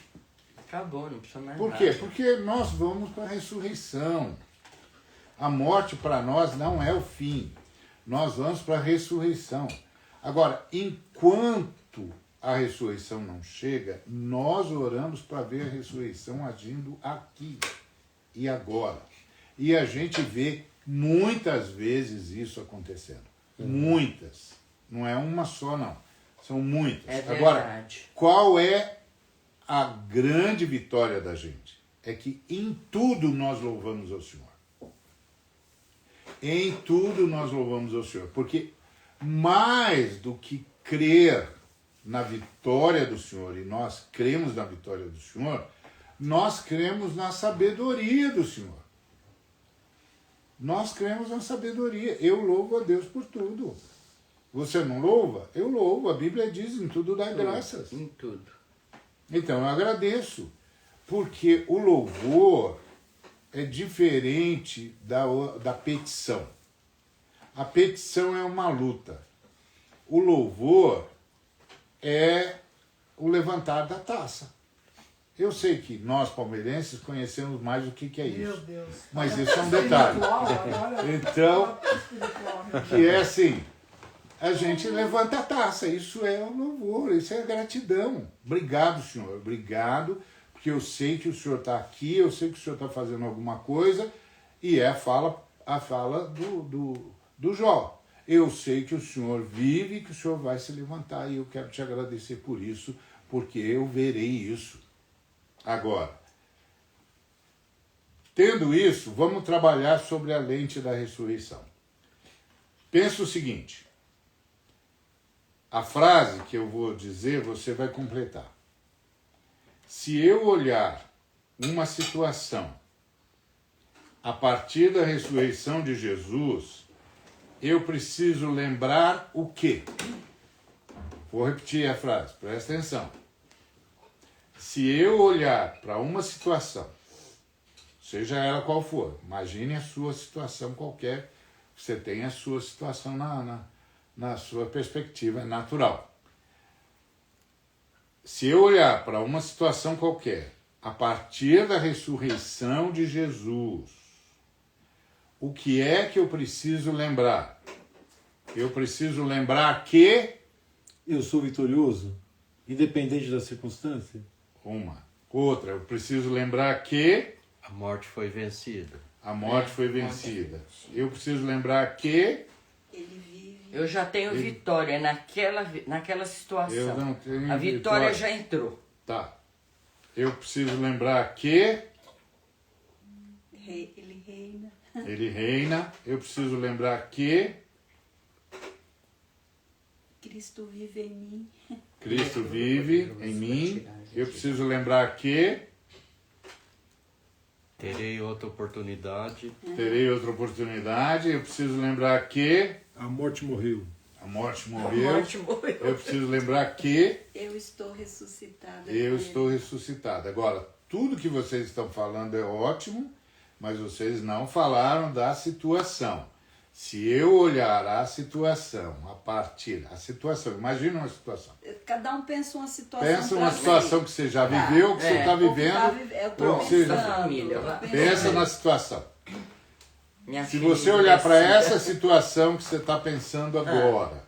Acabou, não precisa mais nada. Por quê? Porque nós vamos para a ressurreição. A morte para nós não é o fim. Nós vamos para a ressurreição. Agora, enquanto a ressurreição não chega, nós oramos para ver a ressurreição agindo aqui e agora. E a gente vê muitas vezes isso acontecendo. Muitas. Não é uma só, não. São muitas. É verdade. Agora, qual é a grande vitória da gente? É que em tudo nós louvamos ao Senhor. Em tudo nós louvamos ao Senhor. Porque mais do que crer na vitória do Senhor, e nós cremos na vitória do Senhor, nós cremos na sabedoria do Senhor. Nós cremos na sabedoria. Eu louvo a Deus por tudo. Você não louva? Eu louvo. A Bíblia diz, em tudo dá graças. Em tudo. Então eu agradeço. Porque o louvor é diferente da petição. A petição é uma luta. O louvor é o levantar da taça. Eu sei que nós, palmeirenses, conhecemos mais o que é isso. Meu Deus. Mas isso é um detalhe. Então, que é assim, a gente levanta a taça. Isso é o louvor, isso é a gratidão. Obrigado, Senhor. Obrigado, porque eu sei que o Senhor está aqui, eu sei que o Senhor está fazendo alguma coisa, e é a fala do Jó. Eu sei que o Senhor vive e que o Senhor vai se levantar, e eu quero te agradecer por isso, porque eu verei isso. Agora, tendo isso, vamos trabalhar sobre a lente da ressurreição. Pensa o seguinte, a frase que eu vou dizer, você vai completar. Se eu olhar uma situação a partir da ressurreição de Jesus, eu preciso lembrar o quê? Vou repetir a frase, presta atenção. Se eu olhar para uma situação, seja ela qual for, imagine a sua situação qualquer, você tem a sua situação na sua perspectiva natural. Se eu olhar para uma situação qualquer, a partir da ressurreição de Jesus, o que é que eu preciso lembrar? Eu preciso lembrar que eu sou vitorioso, independente da circunstância. Outra, eu preciso lembrar que a morte foi vencida. A morte foi vencida. Eu preciso lembrar que ele vive. Eu já tenho vitória naquela situação. Eu não tenho a vitória já entrou. Tá. Eu preciso lembrar que ele reina. Ele reina. Eu preciso lembrar que Cristo vive em mim. Cristo vive em mim. Eu preciso lembrar que terei outra oportunidade. Terei outra oportunidade. Eu preciso lembrar que a morte morreu. A morte morreu. Eu preciso lembrar que eu estou ressuscitada. Eu estou ressuscitada. Agora, tudo que vocês estão falando é ótimo, mas vocês não falaram da situação. Se eu olhar a situação, imagina uma situação. Cada um pensa uma situação. Pensa uma situação que você já viveu, que você está vivendo. Pensa na situação. Se você olhar para essa situação que você está pensando agora,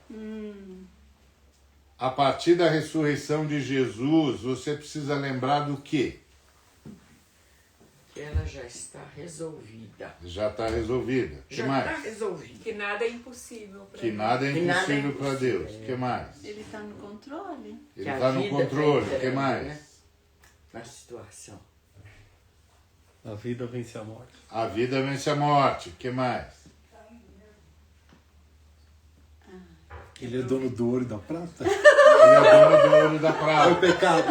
a partir da ressurreição de Jesus, você precisa lembrar do quê? Ela já está resolvida. Já está resolvida. O que mais? Já está resolvida. Que nada é impossível para Deus. Que nada é impossível para Deus. O que mais? Ele está no controle. Ele está no controle. O que mais? Né? Na situação. A vida vence a morte. A vida vence a morte. O que mais? Ele é dono do ouro e da prata? Ele é dono do ouro e da prata. É o pecado.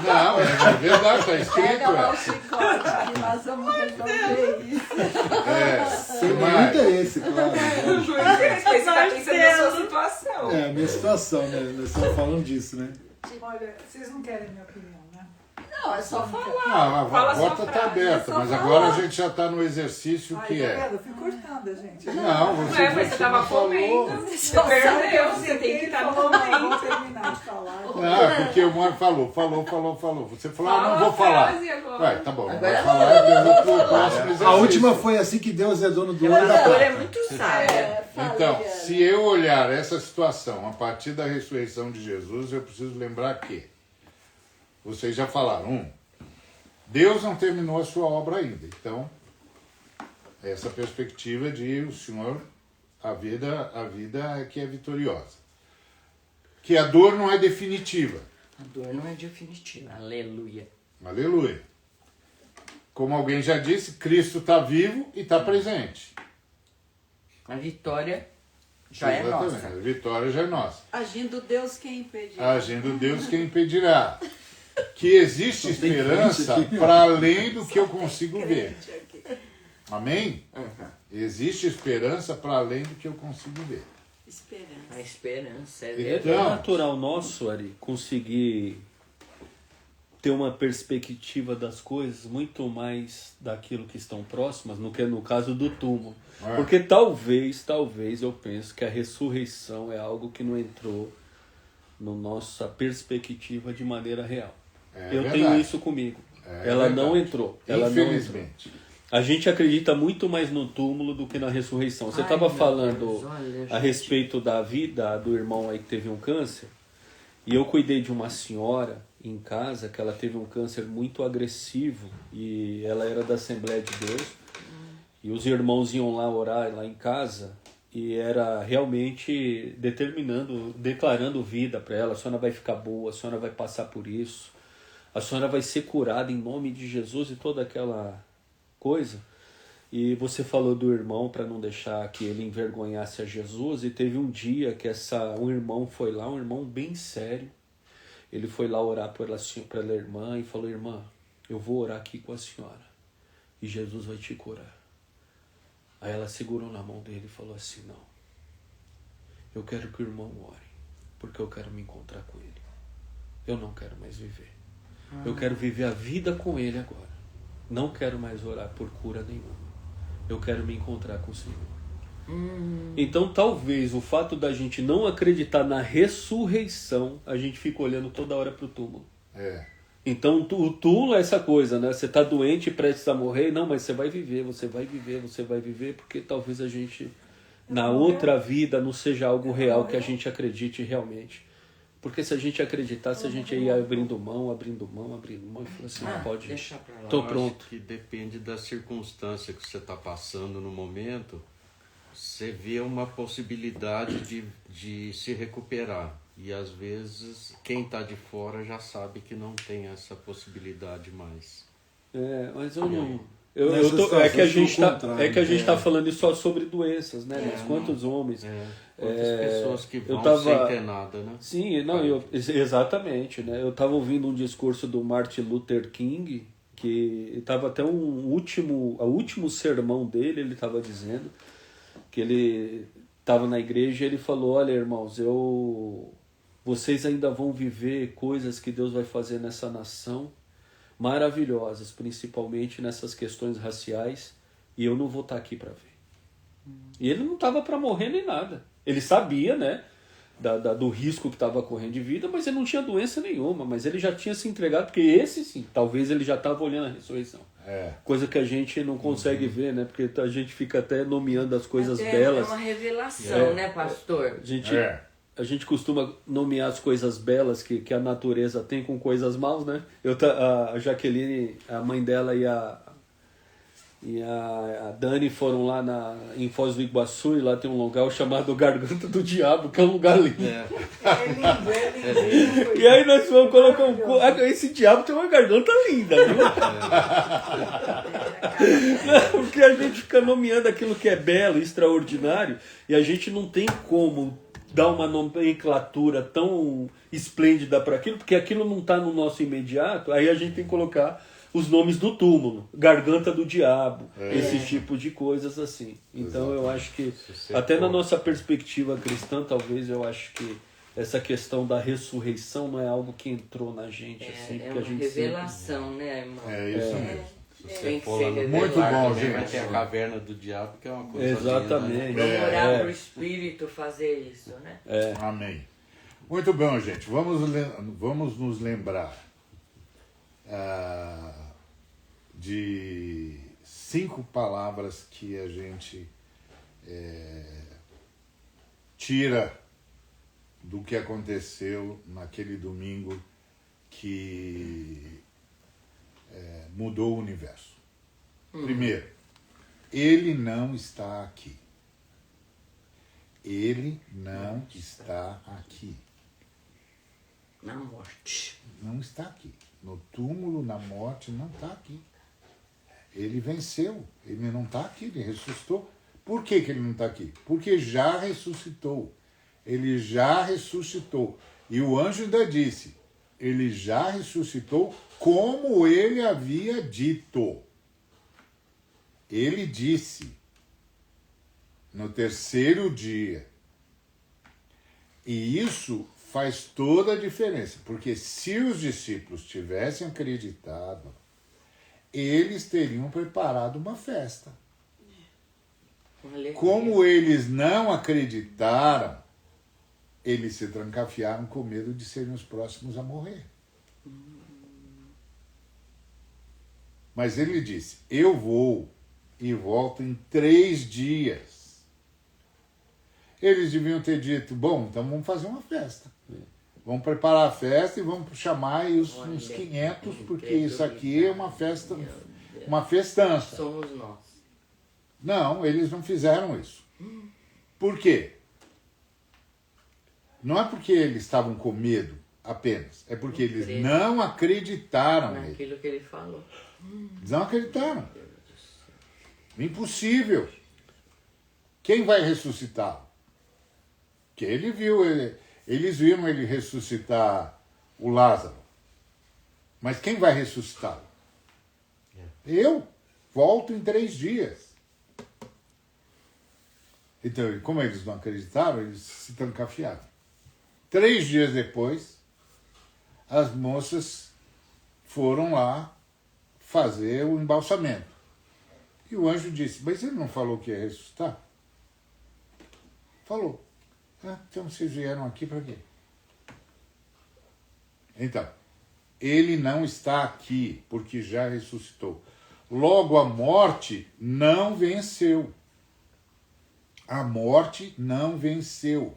Não, é verdade, está escrito. Pega lá o chicote que nós vamos resolver isso. Que mais? É esse, claro. Você está pensando na sua situação. É, a minha situação, né? Nós estamos falando disso, né? Olha, vocês não querem minha opinião, né? Não, é só falar. Não, a porta está aberta, mas agora a gente já está no exercício que é. Eu fui cortada, gente. Não, Mas você estava comendo. Você perdeu, você tem que estar no momento. Vou terminar de falar. Não, é porque o Mário falou. Você falou, não vou falar. Vai, tá bom, não vai falar, eu vou pro próximo exercício. A última foi assim que Deus é dono do ouro e da prata. É muito sábia. Então, se eu olhar essa situação a partir da ressurreição de Jesus, eu preciso lembrar que vocês já falaram, Deus não terminou a sua obra ainda. Então, essa perspectiva de o Senhor, a vida é que é vitoriosa. Que a dor não é definitiva. A dor não é definitiva. Aleluia. Aleluia. Como alguém já disse, Cristo está vivo e está presente. A vitória já é nossa. A vitória já é nossa. Agindo Deus, quem impedirá? Agindo Deus, quem impedirá? Que existe esperança para além do que eu consigo ver. Amém? Existe esperança para além do que eu consigo ver. A esperança É natural nosso, Ari, conseguir ter uma perspectiva das coisas muito mais daquilo que estão próximas do que no caso do túmulo. Porque talvez eu penso que a ressurreição é algo que não entrou na nossa perspectiva de maneira real. Eu tenho isso comigo. Ela não entrou. Infelizmente. A gente acredita muito mais no túmulo do que na ressurreição. Você estava falando a respeito da vida do irmão aí que teve um câncer. E eu cuidei de uma senhora em casa que ela teve um câncer muito agressivo. E ela era da Assembleia de Deus. E os irmãos iam lá orar lá em casa. E era realmente declarando vida para ela. A senhora vai ficar boa, a senhora vai passar por isso. A senhora vai ser curada em nome de Jesus e toda aquela coisa. E você falou do irmão para não deixar que ele envergonhasse a Jesus. E teve um dia que um irmão foi lá, um irmão bem sério. Ele foi lá orar pela irmã e falou: irmã, eu vou orar aqui com a senhora e Jesus vai te curar. Aí ela segurou na mão dele e falou assim: não, eu quero que o irmão ore, porque eu quero me encontrar com ele. Eu não quero mais viver. Eu quero viver a vida com ele agora. Não quero mais orar por cura nenhuma. Eu quero me encontrar com o Senhor. Então talvez o fato da gente não acreditar na ressurreição, a gente fica olhando toda hora para o túmulo. Então o túmulo é essa coisa, né? Você está doente e prestes a morrer. Não, mas você vai viver, porque talvez a gente, na outra vida, não seja algo real que a gente acredite realmente. Porque se a gente acreditasse, a gente ia abrindo mão e falou assim, não pode, estou pronto. Acho que depende da circunstância que você está passando no momento, você vê uma possibilidade de se recuperar. E às vezes quem está de fora já sabe que não tem essa possibilidade mais. Mas eu não... É que a gente está falando só sobre doenças, né? Mas quantos homens... Quantas pessoas que vão sem ter nada, né? Sim, exatamente, né? Eu estava ouvindo um discurso do Martin Luther King, que estava até o último sermão dele, ele estava dizendo que ele estava na igreja e ele falou: olha, irmãos, vocês ainda vão viver coisas que Deus vai fazer nessa nação maravilhosas, principalmente nessas questões raciais, e eu não vou estar aqui para ver. E ele não estava para morrer nem nada. Ele sabia, né, do risco que estava correndo de vida, mas ele não tinha doença nenhuma. Mas ele já tinha se entregado, porque esse sim, talvez ele já estava olhando a ressurreição. Coisa que a gente não consegue ver, né? Porque a gente fica até nomeando as coisas belas. É uma revelação, né, pastor? A gente costuma nomear as coisas belas que a natureza tem com coisas maus, né? A Jaqueline, a mãe dela e a Dani foram lá em Foz do Iguaçu, e lá tem um lugar chamado Garganta do Diabo, que é um lugar lindo. É lindo. E aí nós vamos colocar esse diabo tem uma garganta linda, viu? Porque a gente fica nomeando aquilo que é belo, extraordinário, e a gente não tem como dar uma nomenclatura tão esplêndida para aquilo, porque aquilo não está no nosso imediato, aí a gente tem que colocar os nomes do túmulo, Garganta do Diabo, esse tipo de coisas assim. Então eu acho que, até na nossa perspectiva cristã, talvez eu acho que essa questão da ressurreição não é algo que entrou na gente. Assim, é uma revelação, né, irmão? É isso mesmo. Tem que ser muito bom, gente. Vai ter a caverna do diabo, que é uma coisa exatamente. linda, né? Vamos orar para o Espírito fazer isso, né? Amém. Muito bom, gente. Vamos nos lembrar de 5 palavras que a gente tira do que aconteceu naquele domingo que mudou o universo. Primeiro, ele não está aqui. Ele não está aqui. Na morte. Não está aqui. No túmulo, na morte, não está aqui. Ele venceu. Ele não está aqui, ele ressuscitou. Por que ele não está aqui? Porque já ressuscitou. Ele já ressuscitou. E o anjo ainda disse, ele já ressuscitou como ele havia dito. Ele disse, no 3º dia. E isso faz toda a diferença, porque se os discípulos tivessem acreditado, eles teriam preparado uma festa. Como eles não acreditaram, eles se trancafiaram com medo de serem os próximos a morrer. Mas ele disse, eu vou e volto em 3 dias. Eles deviam ter dito, bom, então vamos fazer uma festa. Vamos preparar a festa e vamos chamar aí uns 500, porque isso aqui é uma festa, uma festança. Somos nós. Não, eles não fizeram isso. Por quê? Não é porque eles estavam com medo apenas, é porque eles não acreditaram naquilo que ele falou. Eles não acreditaram. Impossível. Quem vai ressuscitá-lo? Que ele viu, eles viram ele ressuscitar o Lázaro. Mas quem vai ressuscitá-lo? Eu volto em 3 dias. Então, como eles não acreditaram, eles se trancafiaram. 3 dias depois, as moças foram lá fazer o embalsamento. E o anjo disse, mas ele não falou que ia ressuscitar? Falou. Então vocês vieram aqui para quê? Então, ele não está aqui porque já ressuscitou. Logo, a morte não venceu. A morte não venceu.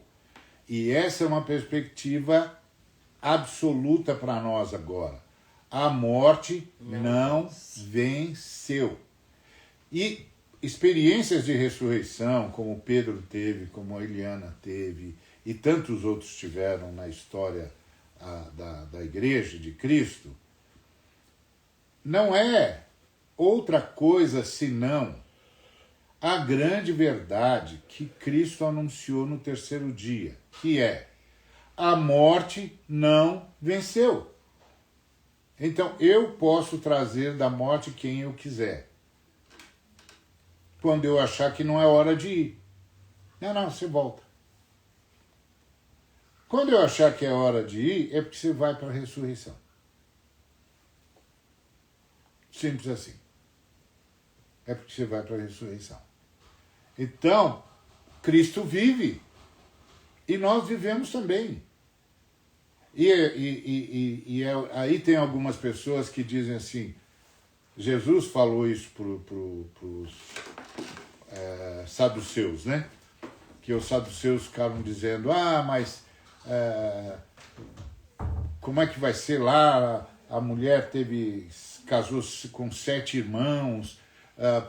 E essa é uma perspectiva absoluta para nós agora. A morte não venceu. E experiências de ressurreição, como Pedro teve, como a Eliana teve, e tantos outros tiveram na história da Igreja de Cristo, não é outra coisa senão a grande verdade que Cristo anunciou no 3º dia, que é: a morte não venceu. Então, eu posso trazer da morte quem eu quiser, quando eu achar que não é hora de ir. Não, você volta. Quando eu achar que é hora de ir, é porque você vai para a ressurreição. Simples assim. É porque você vai para a ressurreição. Então, Cristo vive e nós vivemos também. Aí tem algumas pessoas que dizem assim, Jesus falou isso para os saduceus, né? Que os saduceus ficaram dizendo, mas como é que vai ser lá? A mulher casou-se com 7 irmãos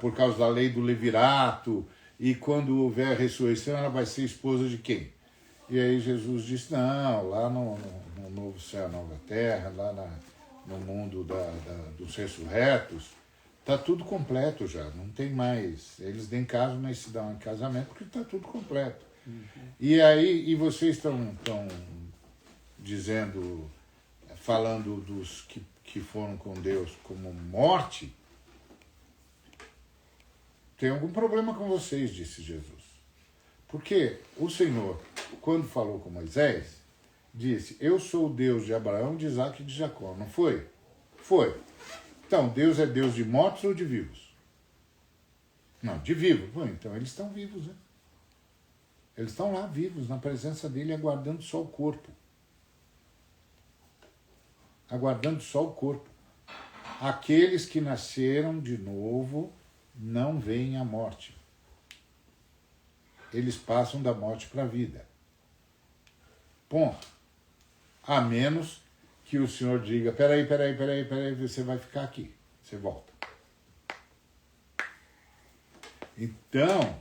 por causa da lei do levirato, e quando houver a ressurreição ela vai ser esposa de quem? E aí Jesus disse, não, lá no novo céu, nova terra, lá no mundo dos ressurretos, está tudo completo já, não tem mais. Eles nem casam, nem se dão em casamento, porque está tudo completo. E vocês estão dizendo, falando dos que foram com Deus como morte, tem algum problema com vocês, disse Jesus. Porque o Senhor, quando falou com Moisés, disse, eu sou o Deus de Abraão, de Isaac e de Jacó. Não foi? Foi. Então, Deus é Deus de mortos ou de vivos? Não, de vivos. Bom, então eles estão vivos, né? Eles estão lá vivos, na presença dele, aguardando só o corpo. Aguardando só o corpo. Aqueles que nasceram de novo não veem a morte. Eles passam da morte para a vida. Ponto. A menos que o Senhor diga, peraí, você vai ficar aqui. Você volta. Então,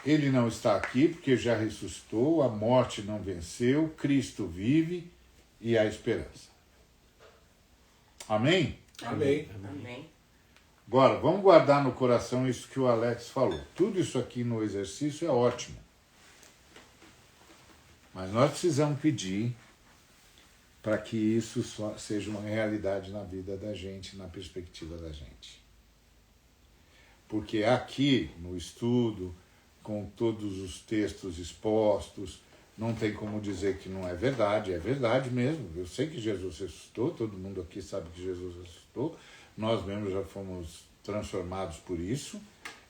ele não está aqui porque já ressuscitou, a morte não venceu, Cristo vive e há esperança. Amém? Amém. Amém. Agora, vamos guardar no coração isso que o Alex falou. Tudo isso aqui no exercício é ótimo. Mas nós precisamos pedir para que isso só seja uma realidade na vida da gente, na perspectiva da gente. Porque aqui, no estudo, com todos os textos expostos, não tem como dizer que não é verdade mesmo. Eu sei que Jesus ressuscitou, todo mundo aqui sabe que Jesus ressuscitou, nós mesmos já fomos transformados por isso,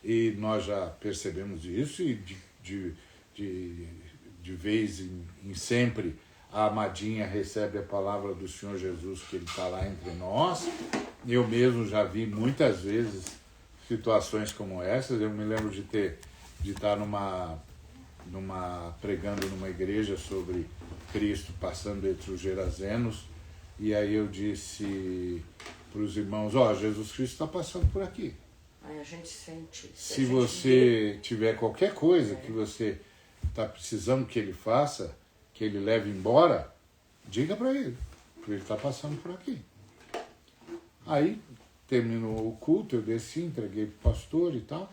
e nós já percebemos isso, e de vez em sempre a Amadinha recebe a palavra do Senhor Jesus, que ele está lá entre nós. Eu mesmo já vi muitas vezes situações como essas. Eu me lembro de estar pregando numa igreja sobre Cristo passando entre os gerazenos, e aí eu disse para os irmãos, Jesus Cristo está passando por aqui. Aí a gente sente. Se você tiver qualquer coisa que você está precisando que ele faça, que ele leve embora, diga para ele, porque ele está passando por aqui. Aí terminou o culto, eu desci, entreguei para o pastor e tal.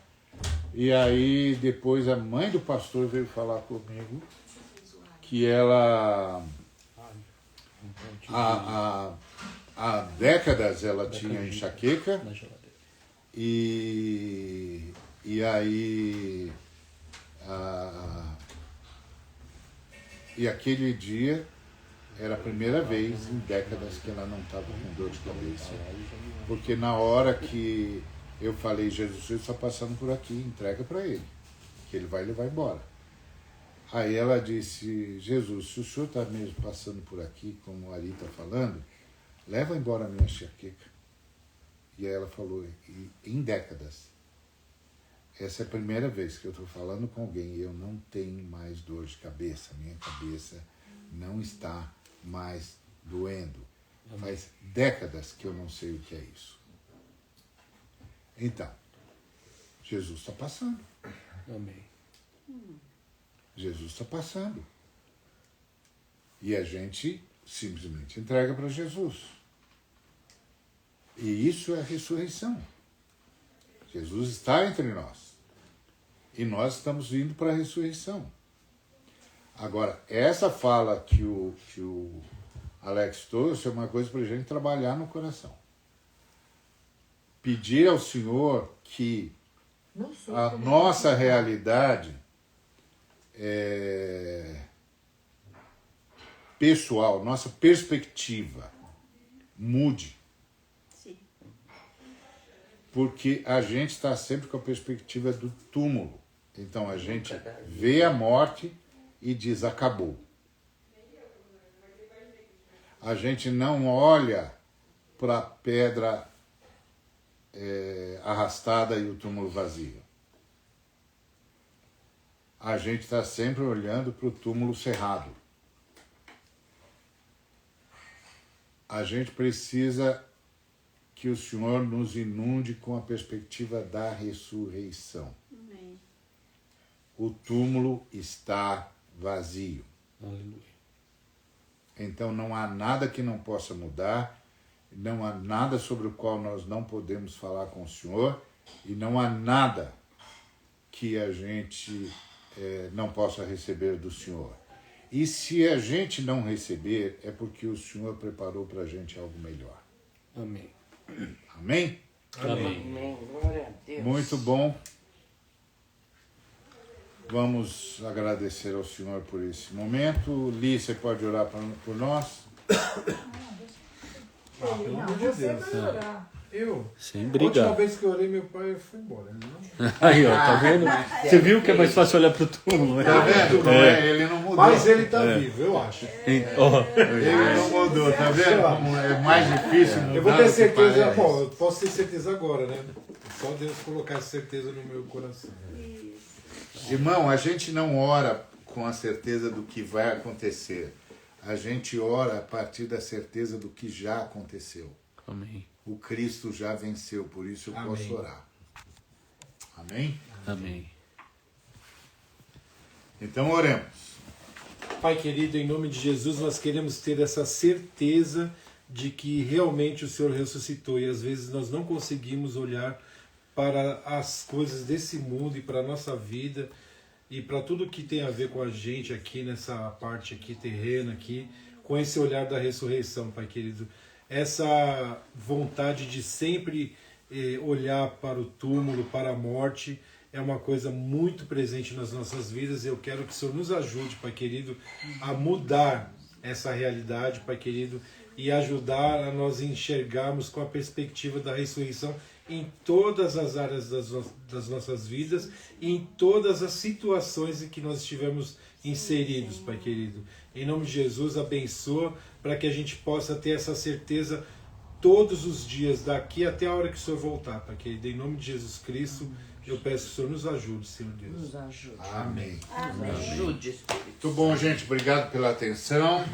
E aí depois a mãe do pastor veio falar comigo que ela há décadas ela tinha enxaqueca e aí e aquele dia era a primeira vez em décadas que ela não estava com dor de cabeça, porque na hora que eu falei, Jesus está passando por aqui, entrega para ele, que ele vai levar embora. Aí ela disse, Jesus, se o senhor está mesmo passando por aqui, como o Ari está falando, leva embora a minha enxaqueca. E aí ela falou, em décadas, essa é a primeira vez que eu estou falando com alguém e eu não tenho mais dor de cabeça, minha cabeça não está mais doendo. Faz décadas que eu não sei o que é isso. Então, Jesus está passando. Amém. Jesus está passando. E a gente simplesmente entrega para Jesus. E isso é a ressurreição. Jesus está entre nós. E nós estamos indo para a ressurreição. Agora, essa fala que o Alex trouxe é uma coisa para a gente trabalhar no coração. Pedir ao Senhor que a nossa realidade pessoal, nossa perspectiva mude. Sim. porque a gente está sempre com a perspectiva do túmulo. Então a gente vê a morte e diz, acabou. A gente não olha para a pedra arrastada e o túmulo vazio. A gente está sempre olhando para o túmulo cerrado. A gente precisa que o Senhor nos inunde com a perspectiva da ressurreição. Amém. O túmulo está vazio. Aleluia. Então não há nada que não possa mudar, não há nada sobre o qual nós não podemos falar com o Senhor e não há nada que a gente não possa receber do Senhor. E se a gente não receber, é porque o Senhor preparou para a gente algo melhor. Amém. Amém? Amém. Glória a Deus. Muito bom. Vamos agradecer ao Senhor por esse momento. Li, você pode orar por nós? Pelo amor de Deus. Eu? Sem brigar. A última vez que eu orei, meu pai foi embora. Não? Aí, ó, tá vendo? Você viu que é mais fácil olhar pro túmulo, né? Tá vendo? Ele não mudou. Mas ele tá vivo, eu acho. Ele não mudou, tá vendo? Como é mais difícil mudar. Eu vou ter certeza, bom, eu posso ter certeza agora, né? Só Deus colocar essa certeza no meu coração. Irmão, a gente não ora com a certeza do que vai acontecer. A gente ora a partir da certeza do que já aconteceu. Amém. O Cristo já venceu, por isso eu posso orar. Amém? Amém. Então oremos. Pai querido, em nome de Jesus, nós queremos ter essa certeza de que realmente o Senhor ressuscitou e às vezes nós não conseguimos olhar para as coisas desse mundo e para a nossa vida e para tudo que tem a ver com a gente aqui nessa parte aqui terrena aqui, com esse olhar da ressurreição, Pai querido. Essa vontade de sempre olhar para o túmulo, para a morte, é uma coisa muito presente nas nossas vidas. Eu quero que o Senhor nos ajude, Pai querido, a mudar essa realidade, Pai querido, e ajudar a nós enxergarmos com a perspectiva da ressurreição em todas as áreas das nossas vidas e em todas as situações em que nós estivermos inseridos, Pai querido. Em nome de Jesus, abençoa para que a gente possa ter essa certeza todos os dias, daqui até a hora que o Senhor voltar, Pai querido. Em nome de Jesus Cristo, eu peço que o Senhor nos ajude, Senhor Deus. Nos ajude. Amém. Nos ajude, Espírito. Muito bom, gente. Obrigado pela atenção.